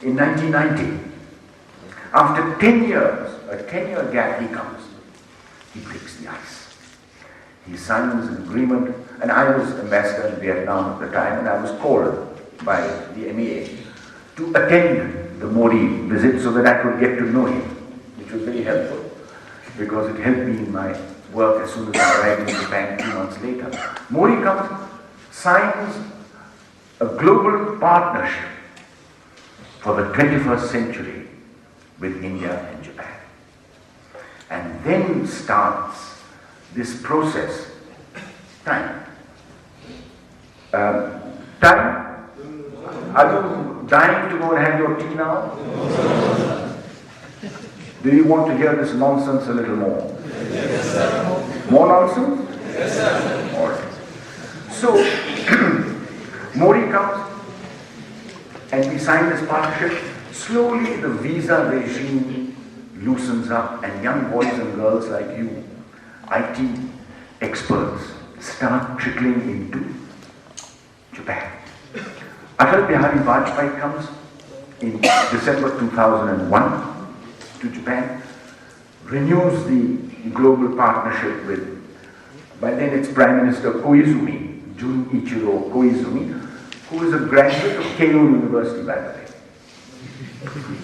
in 1990. After 10 years, a 10-year gap, he comes. He breaks the ice. He signs an agreement, and I was ambassador in Vietnam at the time, and I was called by the MEA to attend the Modi visit so that I could get to know him, which was very helpful because it helped me in my work as soon as I arrived in Japan 2 months later. Modi comes, signs a global partnership for the 21st century with India and Japan. And then starts this process. Time. Time? Are you dying to go and have your tea now? Do you want to hear this nonsense a little more? Yes, sir. More nonsense? Yes, sir. All right. So, Modi comes and we sign this partnership. Slowly the visa regime loosens up and young boys and girls like you, IT experts, start trickling into Japan. Atal Bihari Vajpayee comes in December 2001 to Japan, renews the global partnership with, by then it's Prime Minister Koizumi, Junichiro Koizumi, who is a graduate of Keio University, by the way.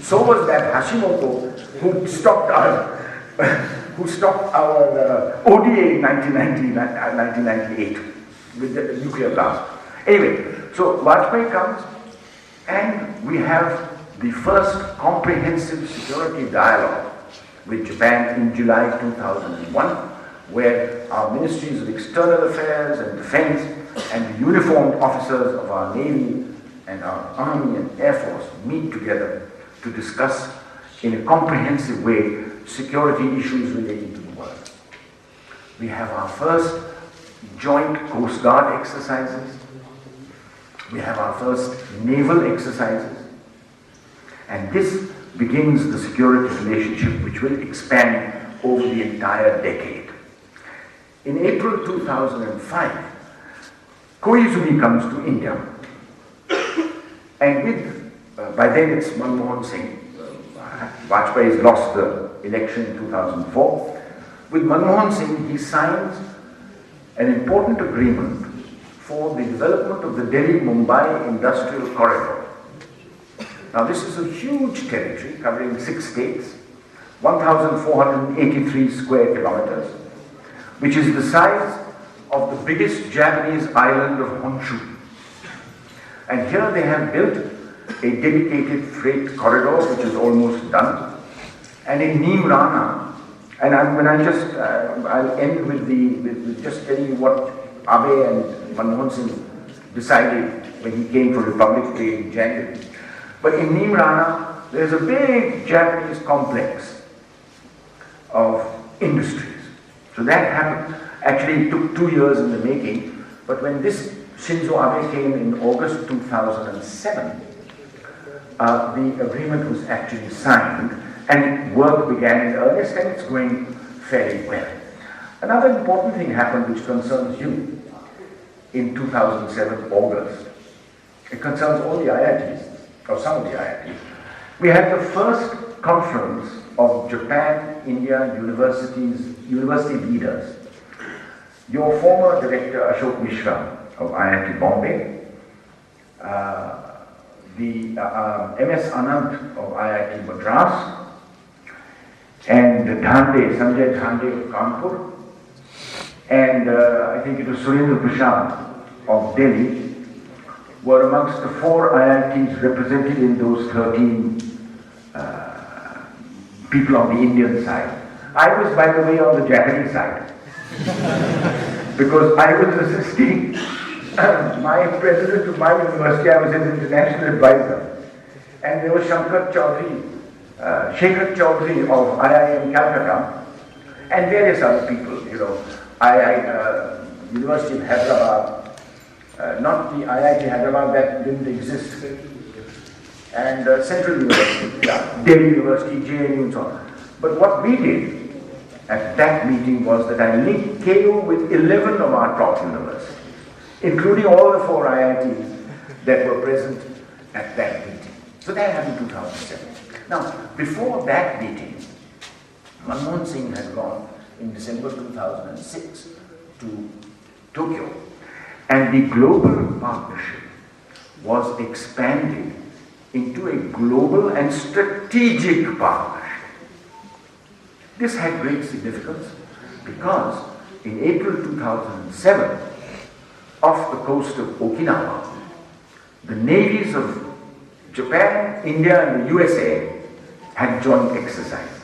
So was that Hashimoto who stopped our ODA in 1998 with the nuclear blast. Anyway, so Vajpayee comes and we have the first comprehensive security dialogue with Japan in July 2001, where our ministries of external affairs and defense and the uniformed officers of our Navy and our Army and Air Force meet together to discuss in a comprehensive way security issues relating to the world. We have our first joint Coast Guard exercises. We have our first naval exercises. And this begins the security relationship which will expand over the entire decade. In April 2005, Koizumi comes to India. And with, by then it's Manmohan Singh. Vajpayee has lost the election in 2004. With Manmohan Singh, he signs an important agreement for the development of the Delhi-Mumbai Industrial Corridor. Now this is a huge territory covering 6 states, 1,483 square kilometers, which is the size of the biggest Japanese island of Honshu. And here they have built a dedicated freight corridor which is almost done. And in Neemrana, and I'll end with just telling you what Abe and Manmohan Singh decided when he came for Republic Day in January. But in Neemrana, there's a big Japanese complex of industries. So that happened. Actually, it took 2 years in the making. But when this Shinzo Abe came in August 2007, the agreement was actually signed and work began in earnest, and it's going fairly well. Another important thing happened which concerns you in 2007 August. It concerns all the IITs, or some of the IITs. We had the first conference of Japan, India, university leaders. Your former director Ashok Mishra of IIT Bombay, the MS Anand of IIT Madras, and Sanjay Dhande of Kanpur, and I think it was Surendra Prasad of Delhi, were amongst the 4 IITs represented in those 13 people on the Indian side. I was, by the way, on the Japanese side, because I was assisting my president of my university. I was an international advisor, and there was Shekhar Chaudhary of IIM Calcutta, and various other people, University of Hyderabad, not the IIT Hyderabad that didn't exist, and Central University, Delhi University, JNU and so on. But what we did at that meeting was that I linked KU with 11 of our top universities, including all the 4 IITs that were present at that meeting. So that happened in 2007. Now, before that meeting, Manmohan Singh had gone in December 2006 to Tokyo, and the global partnership was expanded into a global and strategic partnership. This had great significance because in April 2007, off the coast of Okinawa, the navies of Japan, India, and the USA had joint exercises.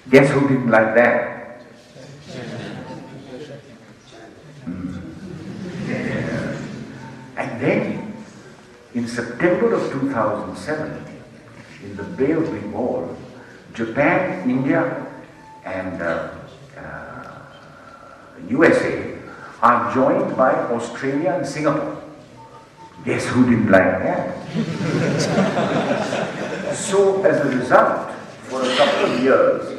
Guess who didn't like that? Yeah. And then, in September of 2007, in the Bay of Bengal, Japan, India, and USA are joined by Australia and Singapore. Guess who didn't like that? So, as a result, for a couple of years,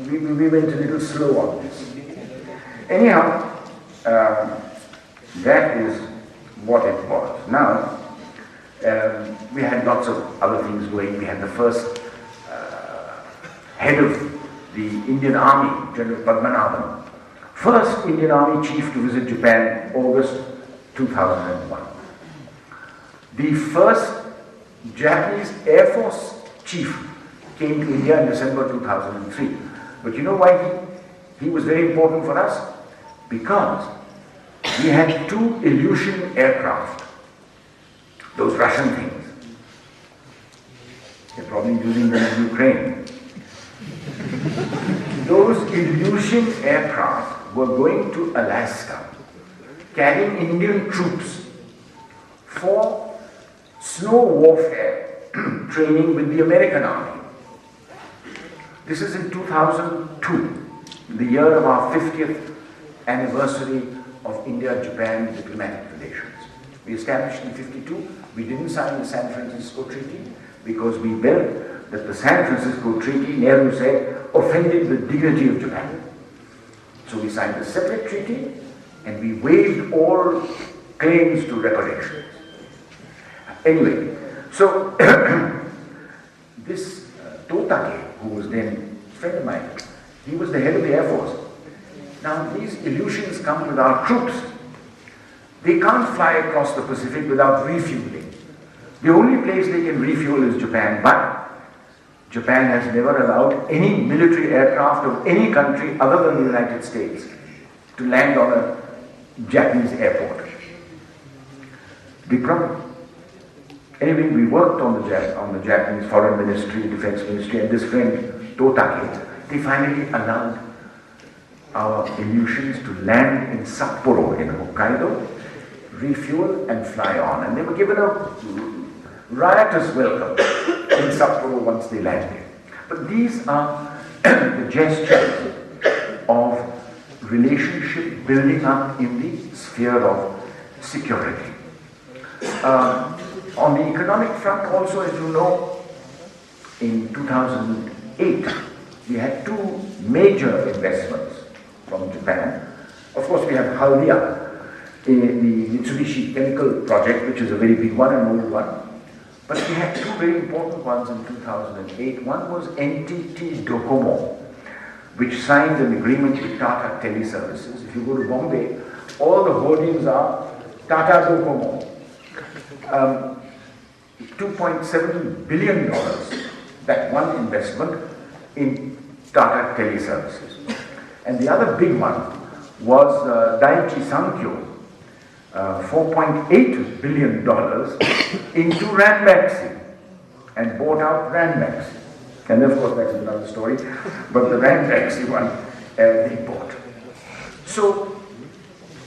we went a little slow on this. Anyhow, that is what it was. Now, we had lots of other things going. We had the first head of the Indian Army, General Padmanabhan, first Indian Army chief to visit Japan, August 2001. The first Japanese Air Force chief came to India in December 2003. But you know why he was very important for us? Because we had 2 Ilyushin aircraft, those Russian things. They're probably using them in Ukraine. Those Ilyushin aircraft were going to Alaska, carrying Indian troops for snow warfare training with the American Army. This is in 2002, the year of our 50th anniversary of India-Japan diplomatic relations. We established in 52. We didn't sign the San Francisco Treaty because we felt that the San Francisco Treaty, Nehru said, offended the dignity of Japan. So we signed a separate treaty and we waived all claims to reparations. Anyway, so this Totake, who was then a friend of mine, he was the head of the Air Force. Now these Ilyushins come with our troops. They can't fly across the Pacific without refueling. The only place they can refuel is Japan, but Japan has never allowed any military aircraft of any country other than the United States to land on a Japanese airport. Big problem. Anyway, we worked on the Japanese Foreign Ministry, Defense Ministry, and this friend Totake, they finally allowed our Ilyushins to land in Sapporo in Hokkaido, refuel and fly on. And they were given a riotous welcome in Sapporo once they landed. But these are the gestures of relationship building up in the sphere of security. On the economic front also, as you know, in 2008, we had 2 major investments from Japan. Of course, we have Haldia, the Mitsubishi chemical project, which is a very big one and old one. But we had 2 very important ones in 2008. One was NTT Docomo, which signed an agreement with Tata Teleservices. If you go to Bombay, all the hoardings are Tata Docomo. $2.7 billion, that one investment in Tata Teleservices. And the other big one was Daiichi Sankyo, $4.8 billion into Ranbaxy, and bought out Ranbaxy. And of course that's another story, but the Ranbaxy one they bought. So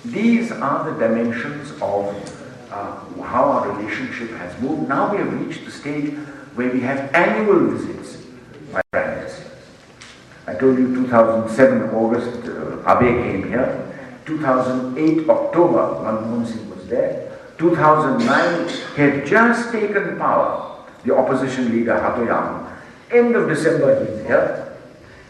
these are the dimensions of how our relationship has moved. Now we have reached the stage where we have annual visits by Prime Ministers. I told you 2007 August, Abe came here. 2008 October, Manmohan Singh was there. 2009, he had just taken power the opposition leader Hatoyama. End of December he's here.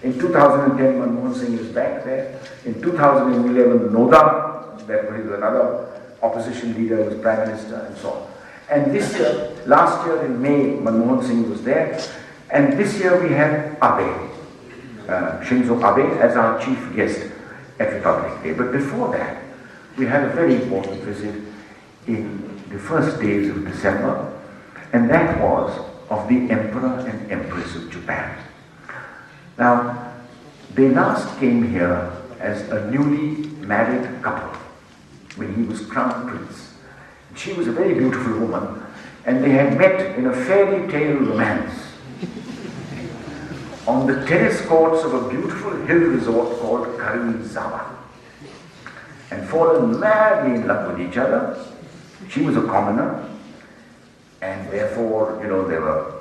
In 2010 Manmohan Singh is back there. In 2011 Noda, that was another opposition leader, was Prime Minister and so on. And this year, last year in May, Manmohan Singh was there. And this year we had Abe, Shinzo Abe, as our chief guest at Republic Day. But before that, we had a very important visit in the first days of December, and that was of the Emperor and Empress of Japan. Now, they last came here as a newly married couple when he was crown prince. She was a very beautiful woman, and they had met in a fairy tale romance on the terrace courts of a beautiful hill resort called Karuizawa, and fallen madly in love with each other. She was a commoner, and therefore, you know, they were...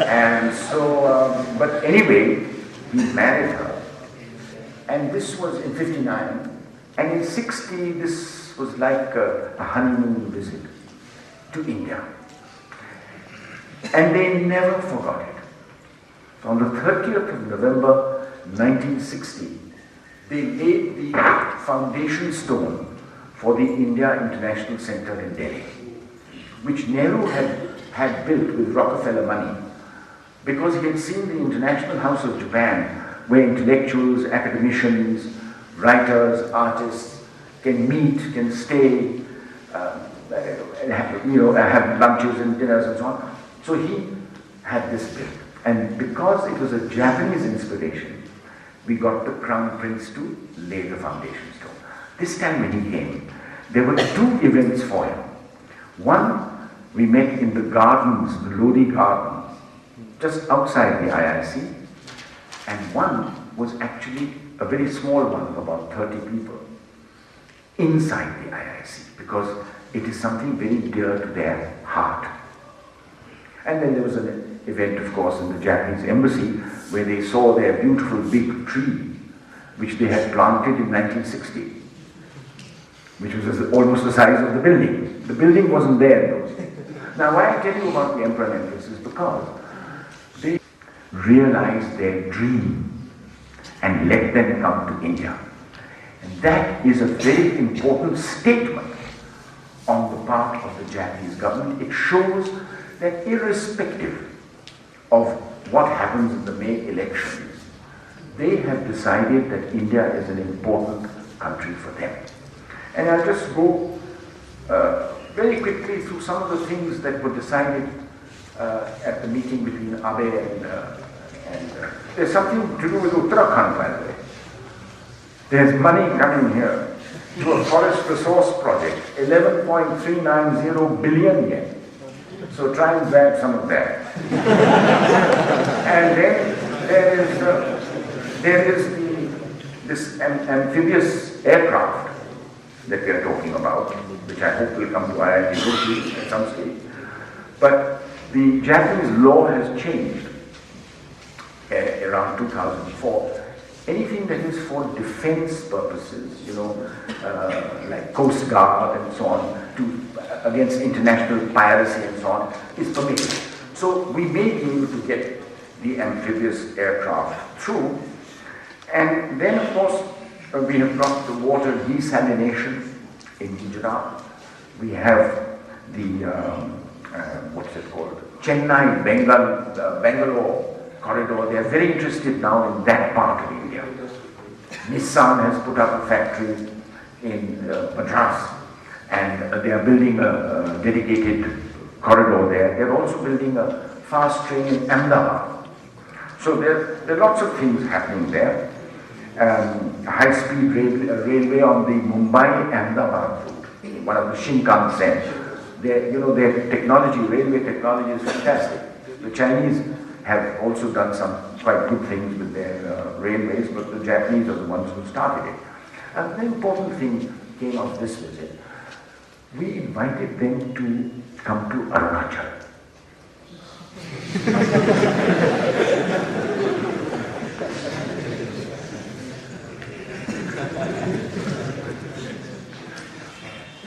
And so, but anyway, he married her. And this was in 59. And in 60, this was like a honeymoon visit to India. And they never forgot it. On the 30th of November 1960, they laid the foundation stone for the India International Center in Delhi, which Nehru had built with Rockefeller money, because he had seen the International House of Japan, where intellectuals, academicians, writers, artists can meet, can stay, have lunches and dinners and so on. So he had this built. And because it was a Japanese inspiration, we got the Crown Prince to lay the foundation stone. This time when he came, there were two events for him. One, we met in the gardens, the Lodi Gardens, just outside the IIC. And one was actually a very small one of about 30 people inside the IIC, because it is something very dear to their heart. And then there was an event, of course, in the Japanese embassy, where they saw their beautiful big tree, which they had planted in 1960, which was almost the size of the building. The building wasn't there in those days. Now, why I tell you about the Emperor and Empress is because they realized their dream and let them come to India. And that is a very important statement on the part of the Japanese government. It shows that irrespective of what happens in the May elections, they have decided that India is an important country for them. And I'll just go very quickly through some of the things that were decided at the meeting between Abe and there's something to do with Uttarakhand, by the way. There's money coming here to a forest resource project, 11.390 billion yen. So try and grab some of that. And then there is this amphibious aircraft that we are talking about, which I hope will come to IIT Roorkee at some stage. But the Japanese law has changed around 2004. Anything that is for defense purposes, like Coast Guard and so on, against international piracy and so on, is permitted. So we may be able to get the amphibious aircraft through. And then, of course, we have got the water desalination in Gujarat. We have the, what's it called? Chennai, Bangalore corridor. They are very interested now in that part of India. Nissan has put up a factory in Madras, and they are building a dedicated corridor there. They're also building a fast train in Ahmedabad. So there are lots of things happening there. High-speed railway on the Mumbai-Ahmedabad route, one of the Shinkansen. Their technology, railway technology is fantastic. The Chinese have also done some quite good things with their railways, but the Japanese are the ones who started it. And the important thing came of this visit. We invited them to come to Arunachal.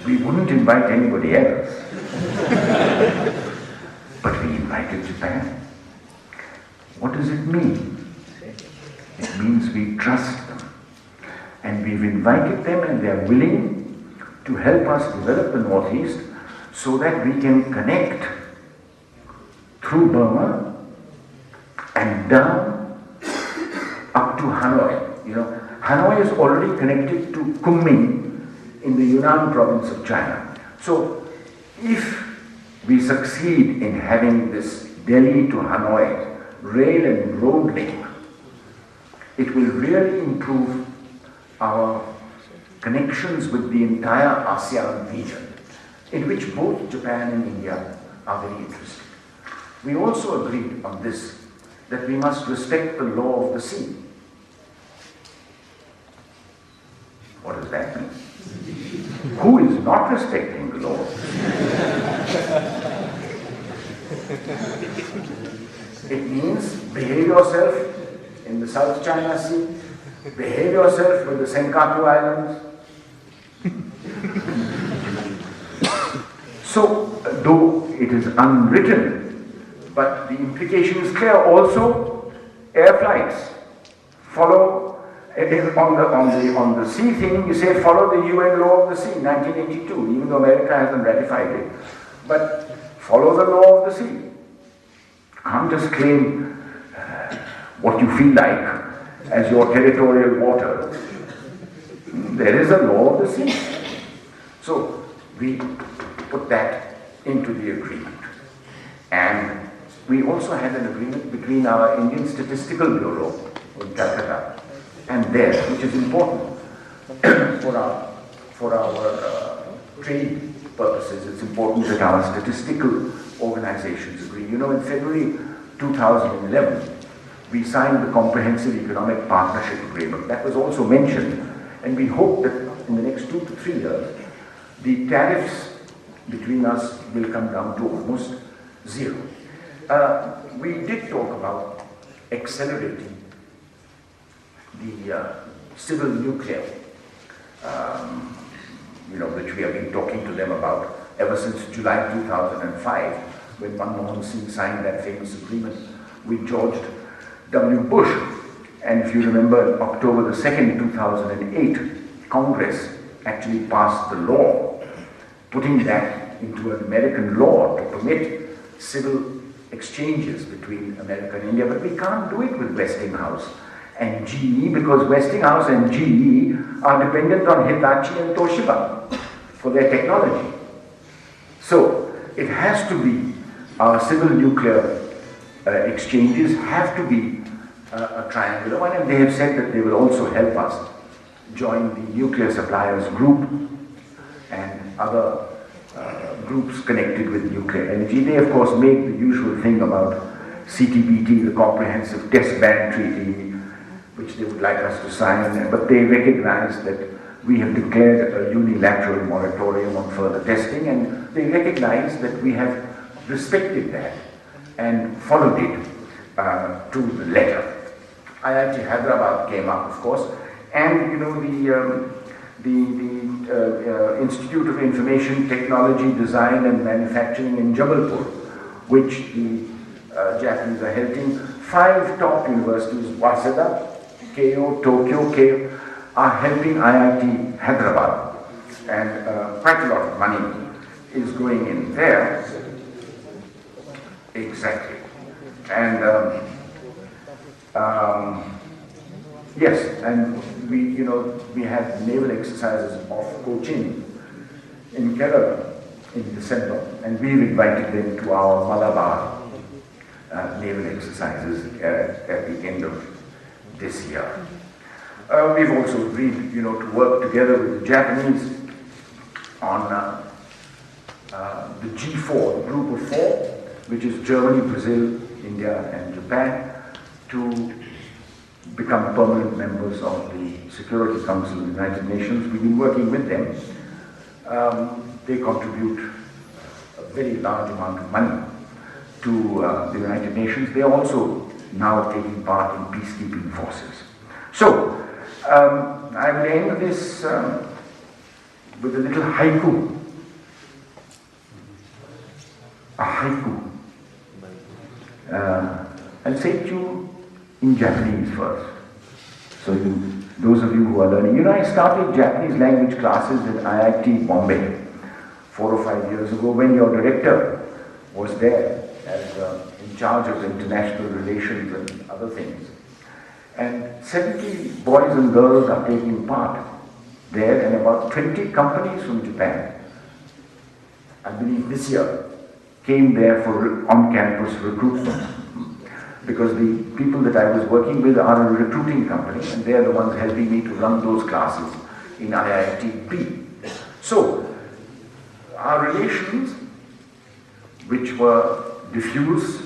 We wouldn't invite anybody else. does it mean? It means we trust them. And we've invited them and they're willing to help us develop the Northeast so that we can connect through Burma and down up to Hanoi. You know, Hanoi is already connected to Kunming in the Yunnan province of China. So if we succeed in having this Delhi to Hanoi rail and road link, it will really improve our connections with the entire ASEAN region, in which both Japan and India are very interested. We also agreed on this, that we must respect the law of the sea. What does that mean? Who is not respecting the law of the sea? It means behave yourself in the South China Sea, behave yourself with the Senkaku Islands. So, though it is unwritten, but the implication is clear. Also, air flights follow on the sea thing. You say follow the UN law of the sea, 1982. Even though America hasn't ratified it, but follow the law of the sea. You can't just claim what you feel like as your territorial water. There is a law of the sea. So we put that into the agreement. And we also had an agreement between our Indian Statistical Bureau in Calcutta and theirs, which is important for our trade purposes. It's important that our statistical organizations agree. You know, in February 2011, we signed the Comprehensive Economic Partnership Agreement. That was also mentioned, and we hope that in the next 2 to 3 years, the tariffs between us will come down to almost zero. We did talk about accelerating the civil nuclear, which we have been talking to them about ever since July 2005, when Manmohan Singh signed that famous agreement with George W. Bush. And if you remember, October the 2nd, 2008, Congress actually passed the law, putting that into an American law to permit civil exchanges between America and India. But we can't do it with Westinghouse and GE, because Westinghouse and GE are dependent on Hitachi and Toshiba for their technology. So it has to be, our civil nuclear exchanges have to be a triangular one, and they have said that they will also help us join the nuclear suppliers group and other groups connected with nuclear energy. They of course make the usual thing about CTBT, the Comprehensive Test Ban Treaty, which they would like us to sign, but they recognize that we have declared a unilateral moratorium on further testing, and they recognize that we have respected that and followed it to the letter. IIT Hyderabad came up, of course, and the Institute of Information Technology, Design and Manufacturing in Jabalpur, which the Japanese are helping. 5 top universities, Waseda, Keio, Tokyo, Keio, are helping IIT Hyderabad, and quite a lot of money is going in there. Exactly. And yes, and we had naval exercises off Cochin in Kerala in December, and we've invited them to our Malabar naval exercises at the end of this year. We've also agreed, to work together with the Japanese on the G4, the group of 4, which is Germany, Brazil, India, and Japan, to become permanent members of the Security Council of the United Nations. We've been working with them. They contribute a very large amount of money to the United Nations. They are also now taking part in peacekeeping forces. So, I will end this with a little haiku. A haiku. I'll say it to you in Japanese first. So those of you who are learning, I started Japanese language classes at IIT Bombay 4 or 5 years ago when your director was there as in charge of international relations and other things. And 70 boys and girls are taking part there, and about 20 companies from Japan, I believe this year, came there for on-campus recruitment. Because the people that I was working with are a recruiting company, and they are the ones helping me to run those classes in IIT-B. So, our relations, which were diffuse,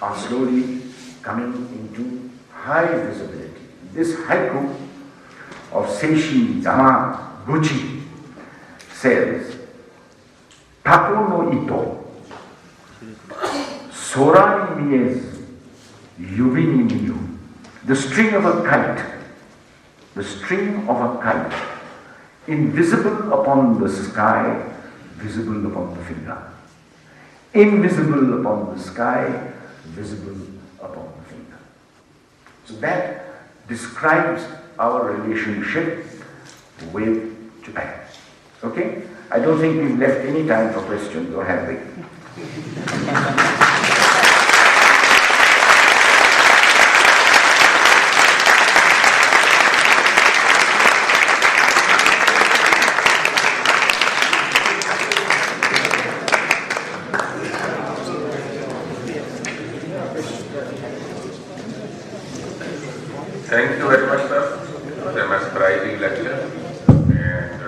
are slowly coming into high visibility. This haiku of Seishi Yamaguchi says, Tapo no ito, sora ni miezu, yubi ni miyu. The string of a kite, invisible upon the sky, visible upon the finger. Invisible upon the sky, visible upon the finger. So that describes our relationship with Japan. Okay? I don't think we've left any time for questions, or have we? Thank you very much, sir. It was a mesmerizing lecture and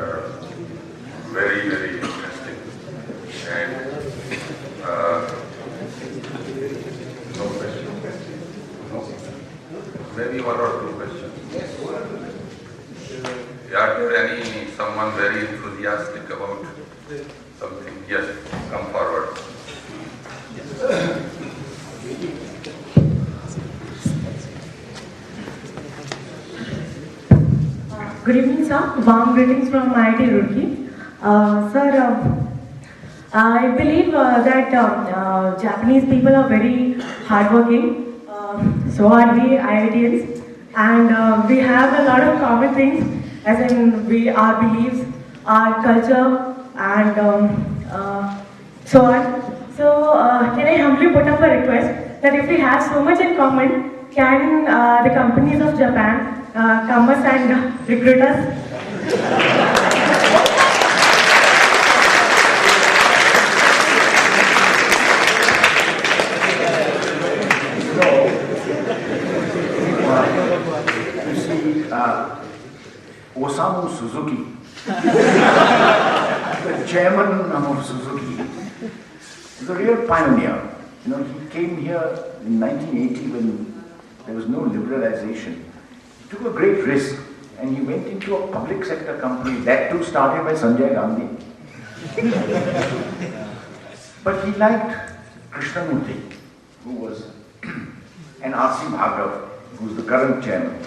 very, very interesting. And no question? No? Maybe one or two questions. Are there someone very enthusiastic about something? Yes, come forward. Good evening, sir. Warm greetings from IIT Roorkee. Sir, I believe that Japanese people are very hardworking. So are we IITians. And we have a lot of common things, as in our beliefs, our culture, and so on. So can I humbly put up a request that if we have so much in common, can the companies of Japan come us and recruit us? You see, Osamu Suzuki, the chairman of Suzuki, is a real pioneer. He came here in 1980 when there was no liberalization. He took a great risk and he went into a public sector company, that too started by Sanjay Gandhi. But he liked Krishnamurti, who was, and R.C. Bhargav, who is the current chairman.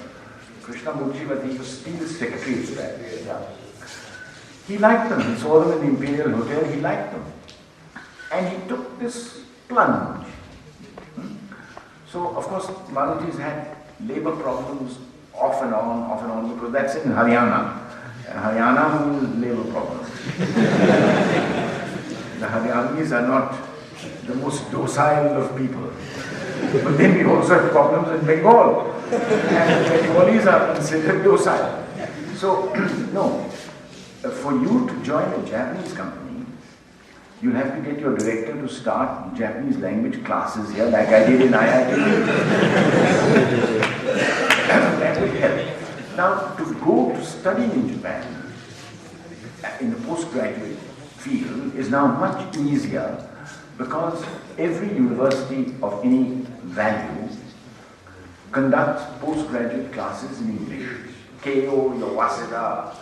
Krishnamurti, I think, was still secretary to that. He liked them. He saw them in the Imperial Hotel. He liked them. And he took this plunge. So, of course, Maruji's had labor problems off and on, because that's in Haryana. And Haryana means labor problems. The Haryanis are not the most docile of people. But then we also have problems in Bengal. And the Bengalis are considered docile. So, no. For you to join a Japanese company, you'll have to get your director to start Japanese language classes here, like I did in IIT. That will help. Now, to go to study in Japan, in the postgraduate field, is now much easier because every university of any value conducts postgraduate classes in English. Keio, Waseda,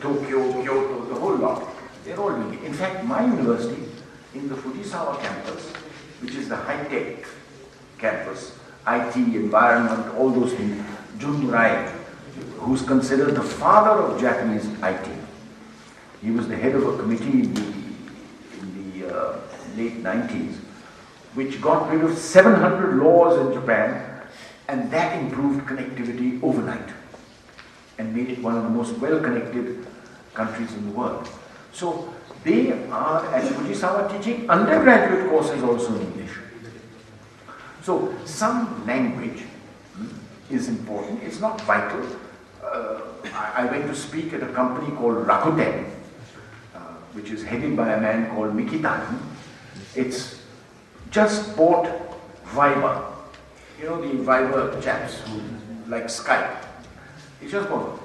Tokyo, Kyoto, the whole lot. They're all doing it. In fact, my university, in the Fujisawa campus, which is the high-tech campus, IT, environment, all those things, Jun Murai, who's considered the father of Japanese IT. He was the head of a committee in the late 90s, which got rid of 700 laws in Japan, and that improved connectivity overnight and made it one of the most well-connected countries in the world. So they are at Fujisawa teaching undergraduate courses also in English. So some language is important. It's not vital. I went to speak at a company called Rakuten, which is headed by a man called Mikitani. It's just bought Viber. You know the Viber chaps who like Skype. It's just bought.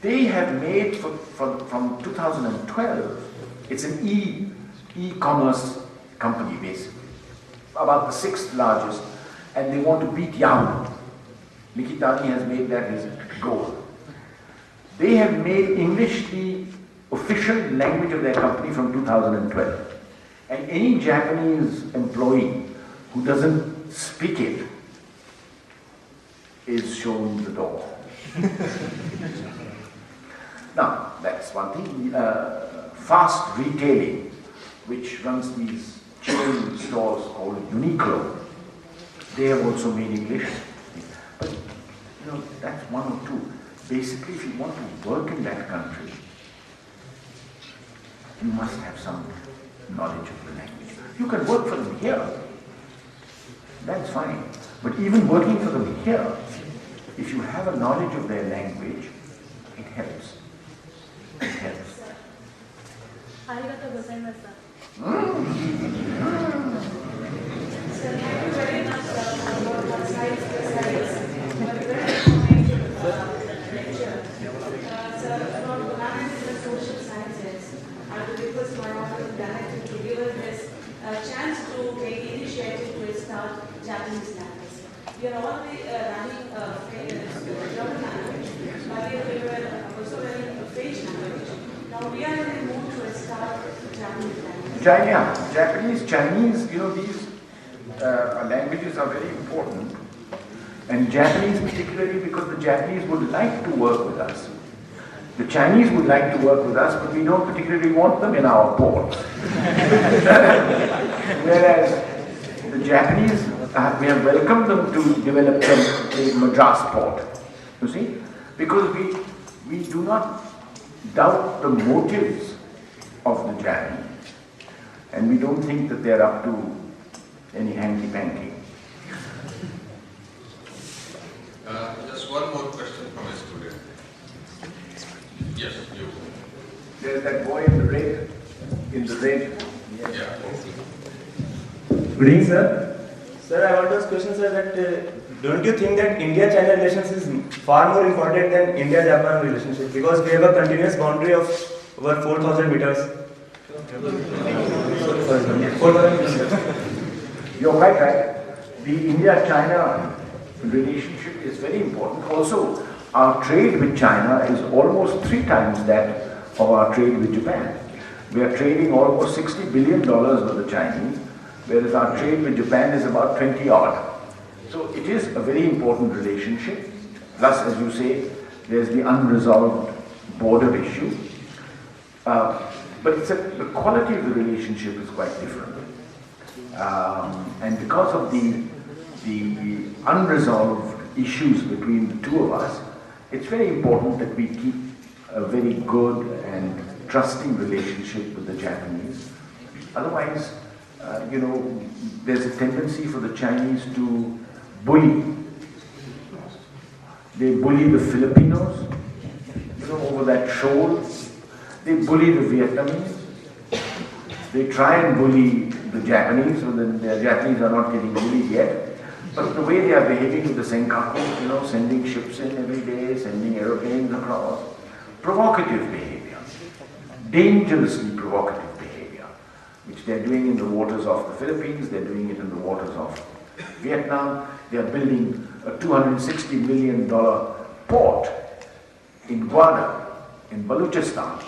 They have made from 2012. It's an e-commerce company basically, about the 6th largest, and they want to beat Yahoo. Mikitani has made that his goal. They have made English the official language of their company from 2012. And any Japanese employee who doesn't speak it is shown the door. Now, that's one thing. Fast retailing, which runs these chain stores called Uniqlo, they have also made English. But, you know, that's one or two. Basically, if you want to work in that country, you must have some knowledge of the language. You can work for them here. That's fine. But even working for them here, if you have a knowledge of their language, it helps. It helps. Arigatou gozaimasu. Sir, thank you very much for your science specialists. Very informative lecture. Sir, from humanities and social sciences, I would request my honorable director to give us this chance to take initiative to start Japanese language. We are already running German language, but we were also running French language. Now we are in the mood to start Japanese language. Japanese, Chinese, you know, these languages are very important. And Japanese particularly because the Japanese would like to work with us. The Chinese would like to work with us, but we don't particularly want them in our ports. Whereas the Japanese, we have welcomed them to develop the Madras port. You see? Because we do not doubt the motives of the Japanese. And we don't think that they're up to any hanky-panky. Just one more question from a student. Yes, you. There's that boy in the red. Yeah. Good evening, sir. Sir, I want to ask question, sir, that don't you think that India-China relations is far more important than India-Japan relationship? Because we have a continuous boundary of over 4,000 meters. 4,000 meters. You're quite right. The India-China relationship is very important. Also, our trade with China is almost 3 times that of our trade with Japan. We are trading almost $60 billion with the Chinese, whereas our trade with Japan is about 20 odd. So it is a very important relationship. Plus, as you say, there's the unresolved border issue. But the quality of the relationship is quite different. And because of the unresolved issues between the two of us, it's very important that we keep a very good and trusting relationship with the Japanese. Otherwise, you know, there's a tendency for the Chinese to bully. They bully the Filipinos, you know, over that shoal. They bully the Vietnamese. They try and bully the Japanese, so the Japanese are not getting bullied yet. But the way they are behaving with the Senkaku, you know, sending ships in every day, sending aeroplanes across, provocative behavior, dangerously provocative behavior, which they're doing in the waters of the Philippines, they're doing it in the waters of Vietnam. They are building a $260 million port in Gwadar, in Balochistan,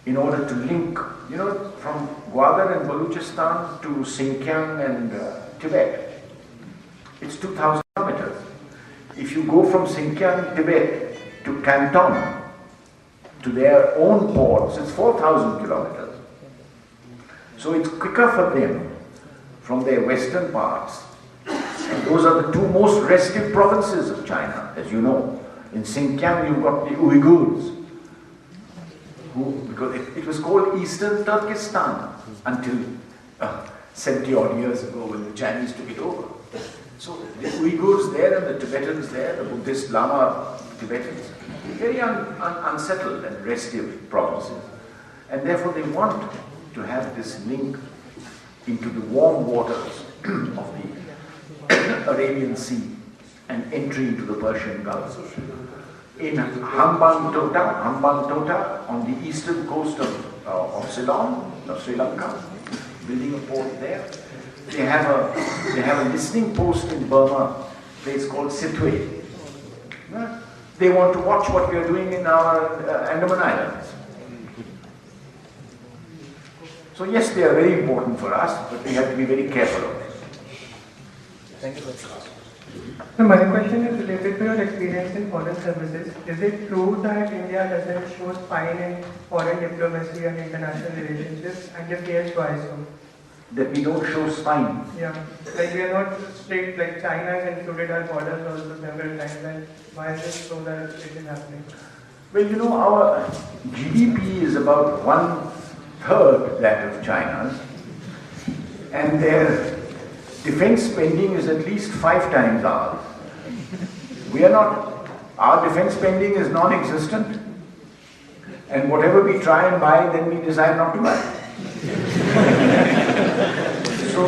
in order to link, you know, from Gwadar and Balochistan to Xinjiang and Tibet. It's 2,000 kilometers. If you go from Xinjiang, Tibet to Canton, to their own ports, it's 4,000 kilometers. So it's quicker for them from their western parts. And those are the two most restive provinces of China, as you know. In Xinjiang, you've got the Uyghurs, because it was called Eastern Turkestan until 70 odd years ago when the Chinese took it over. So the Uyghurs there and the Tibetans there, the Buddhist Lama Tibetans, very unsettled and restive provinces. And therefore they want to have this link into the warm waters of the Arabian Sea and entry into the Persian Gulf. In Hambantota, on the eastern coast of Ceylon, of Sri Lanka, building a port there. They have a listening post in Burma, a place called Sitwe. They want to watch what we are doing in our Andaman Islands. So yes, they are very important for us, but we have to be very careful of them. Thank you, sir. So my question is related to your experience in foreign services. Is it true that India doesn't show spine in foreign diplomacy and international relationships? And if yes, why so? That we don't show spine. Yeah, like we are not strict, like China has included our borders also several times, and why is it so that it is happening? Well, you know, our GDP is about 1/3 that of China's, and their defense spending is at least 5 times ours. We are not, our defense spending is non-existent, and whatever we try and buy, then we decide not to buy. So,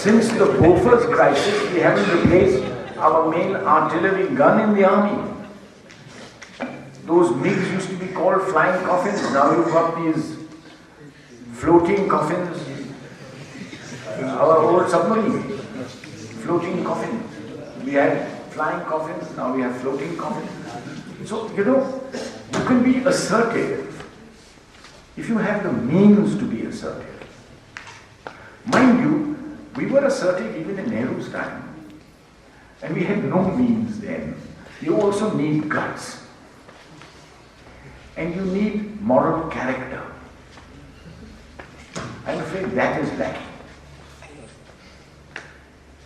since the Bofors crisis, we haven't replaced our main artillery gun in the army. Those MiGs used to be called flying coffins. Now you've got these floating coffins. Our old submarine, floating coffins. We had flying coffins, now we have floating coffins. So, you know, you can be assertive if you have the means to be assertive. Mind you, we were assertive even in Nehru's time, and we had no means then. You also need guts, and you need moral character. I'm afraid that is lacking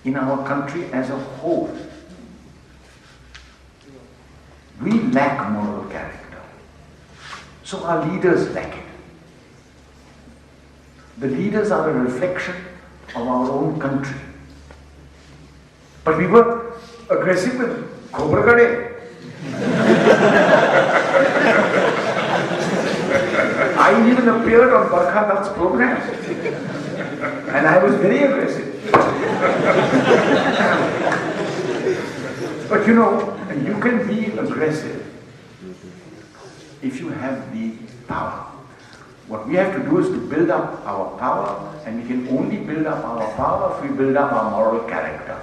in our country as a whole. We lack moral character. So our leaders lack it. The leaders are a reflection of our own country. But we were aggressive with Khobragade. I even appeared on Barkha Dutt's program. And I was very aggressive. But you know, you can be aggressive if you have the power. What we have to do is to build up our power, and we can only build up our power if we build up our moral character.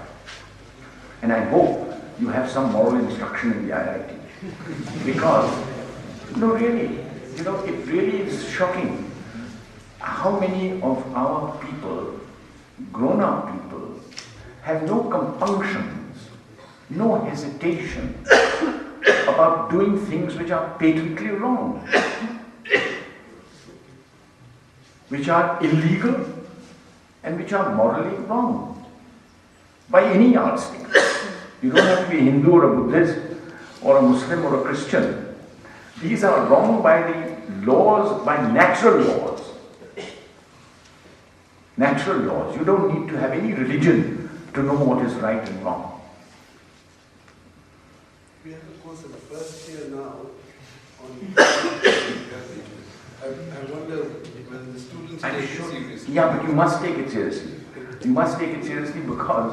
And I hope you have some moral instruction in the IIT. Because, no really, you know, it really is shocking how many of our people, grown-up people, have no compunctions, no hesitation about doing things which are patently wrong, which are illegal and which are morally wrong, by any yardstick. You don't have to be a Hindu or a Buddhist or a Muslim or a Christian. These are wrong by the laws, by natural laws. Natural laws. You don't need to have any religion to know what is right and wrong. We have a course in the first year now on I wonder when the students take it seriously. Yeah, but you must take it seriously. You must take it seriously because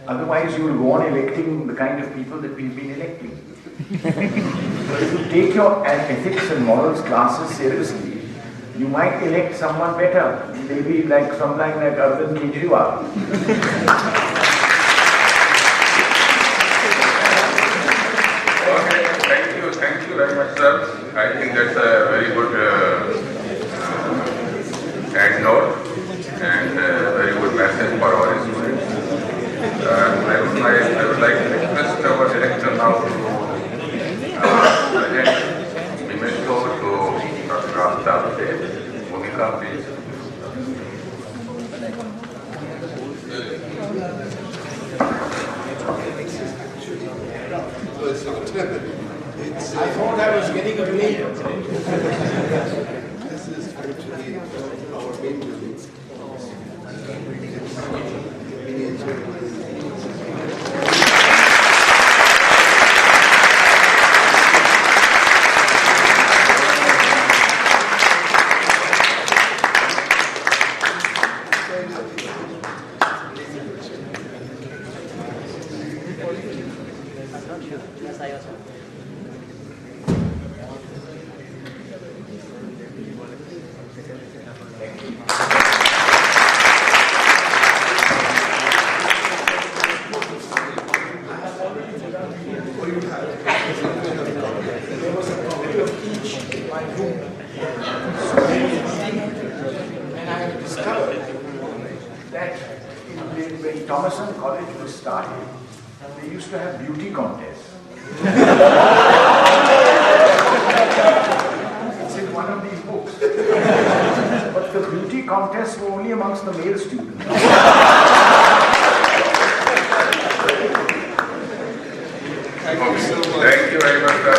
otherwise you will go on electing the kind of people that we've been electing. But if you take your ethics and morals classes seriously, you might elect someone better, maybe like someone like Arvind Kejriwal. Okay, thank you very much, sir. I think that's a very good end note and very good message for our students. I would like to request our director now to present memento to Dr. Aftab. Monica, please. I thought I was getting a plane. This is actually our main building. When Thomason College was started, they used to have beauty contests. It's in one of these books. But the beauty contests were only amongst the male students. Thank you very much, sir.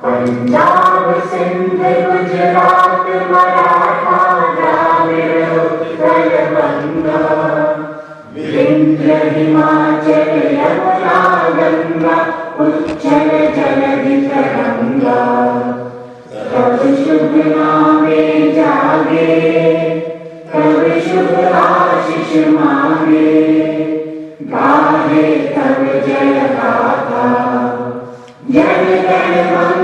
Punjab Sindh Gujarat Maratha Dravida Utkal बंगा विंध्य हिमाचल यमुना गंगा उच्चल जलधि तरंगा तब शुभ नामे जागे तब शुभ आशीष मांगे गाहे तब जय गाथा जन गण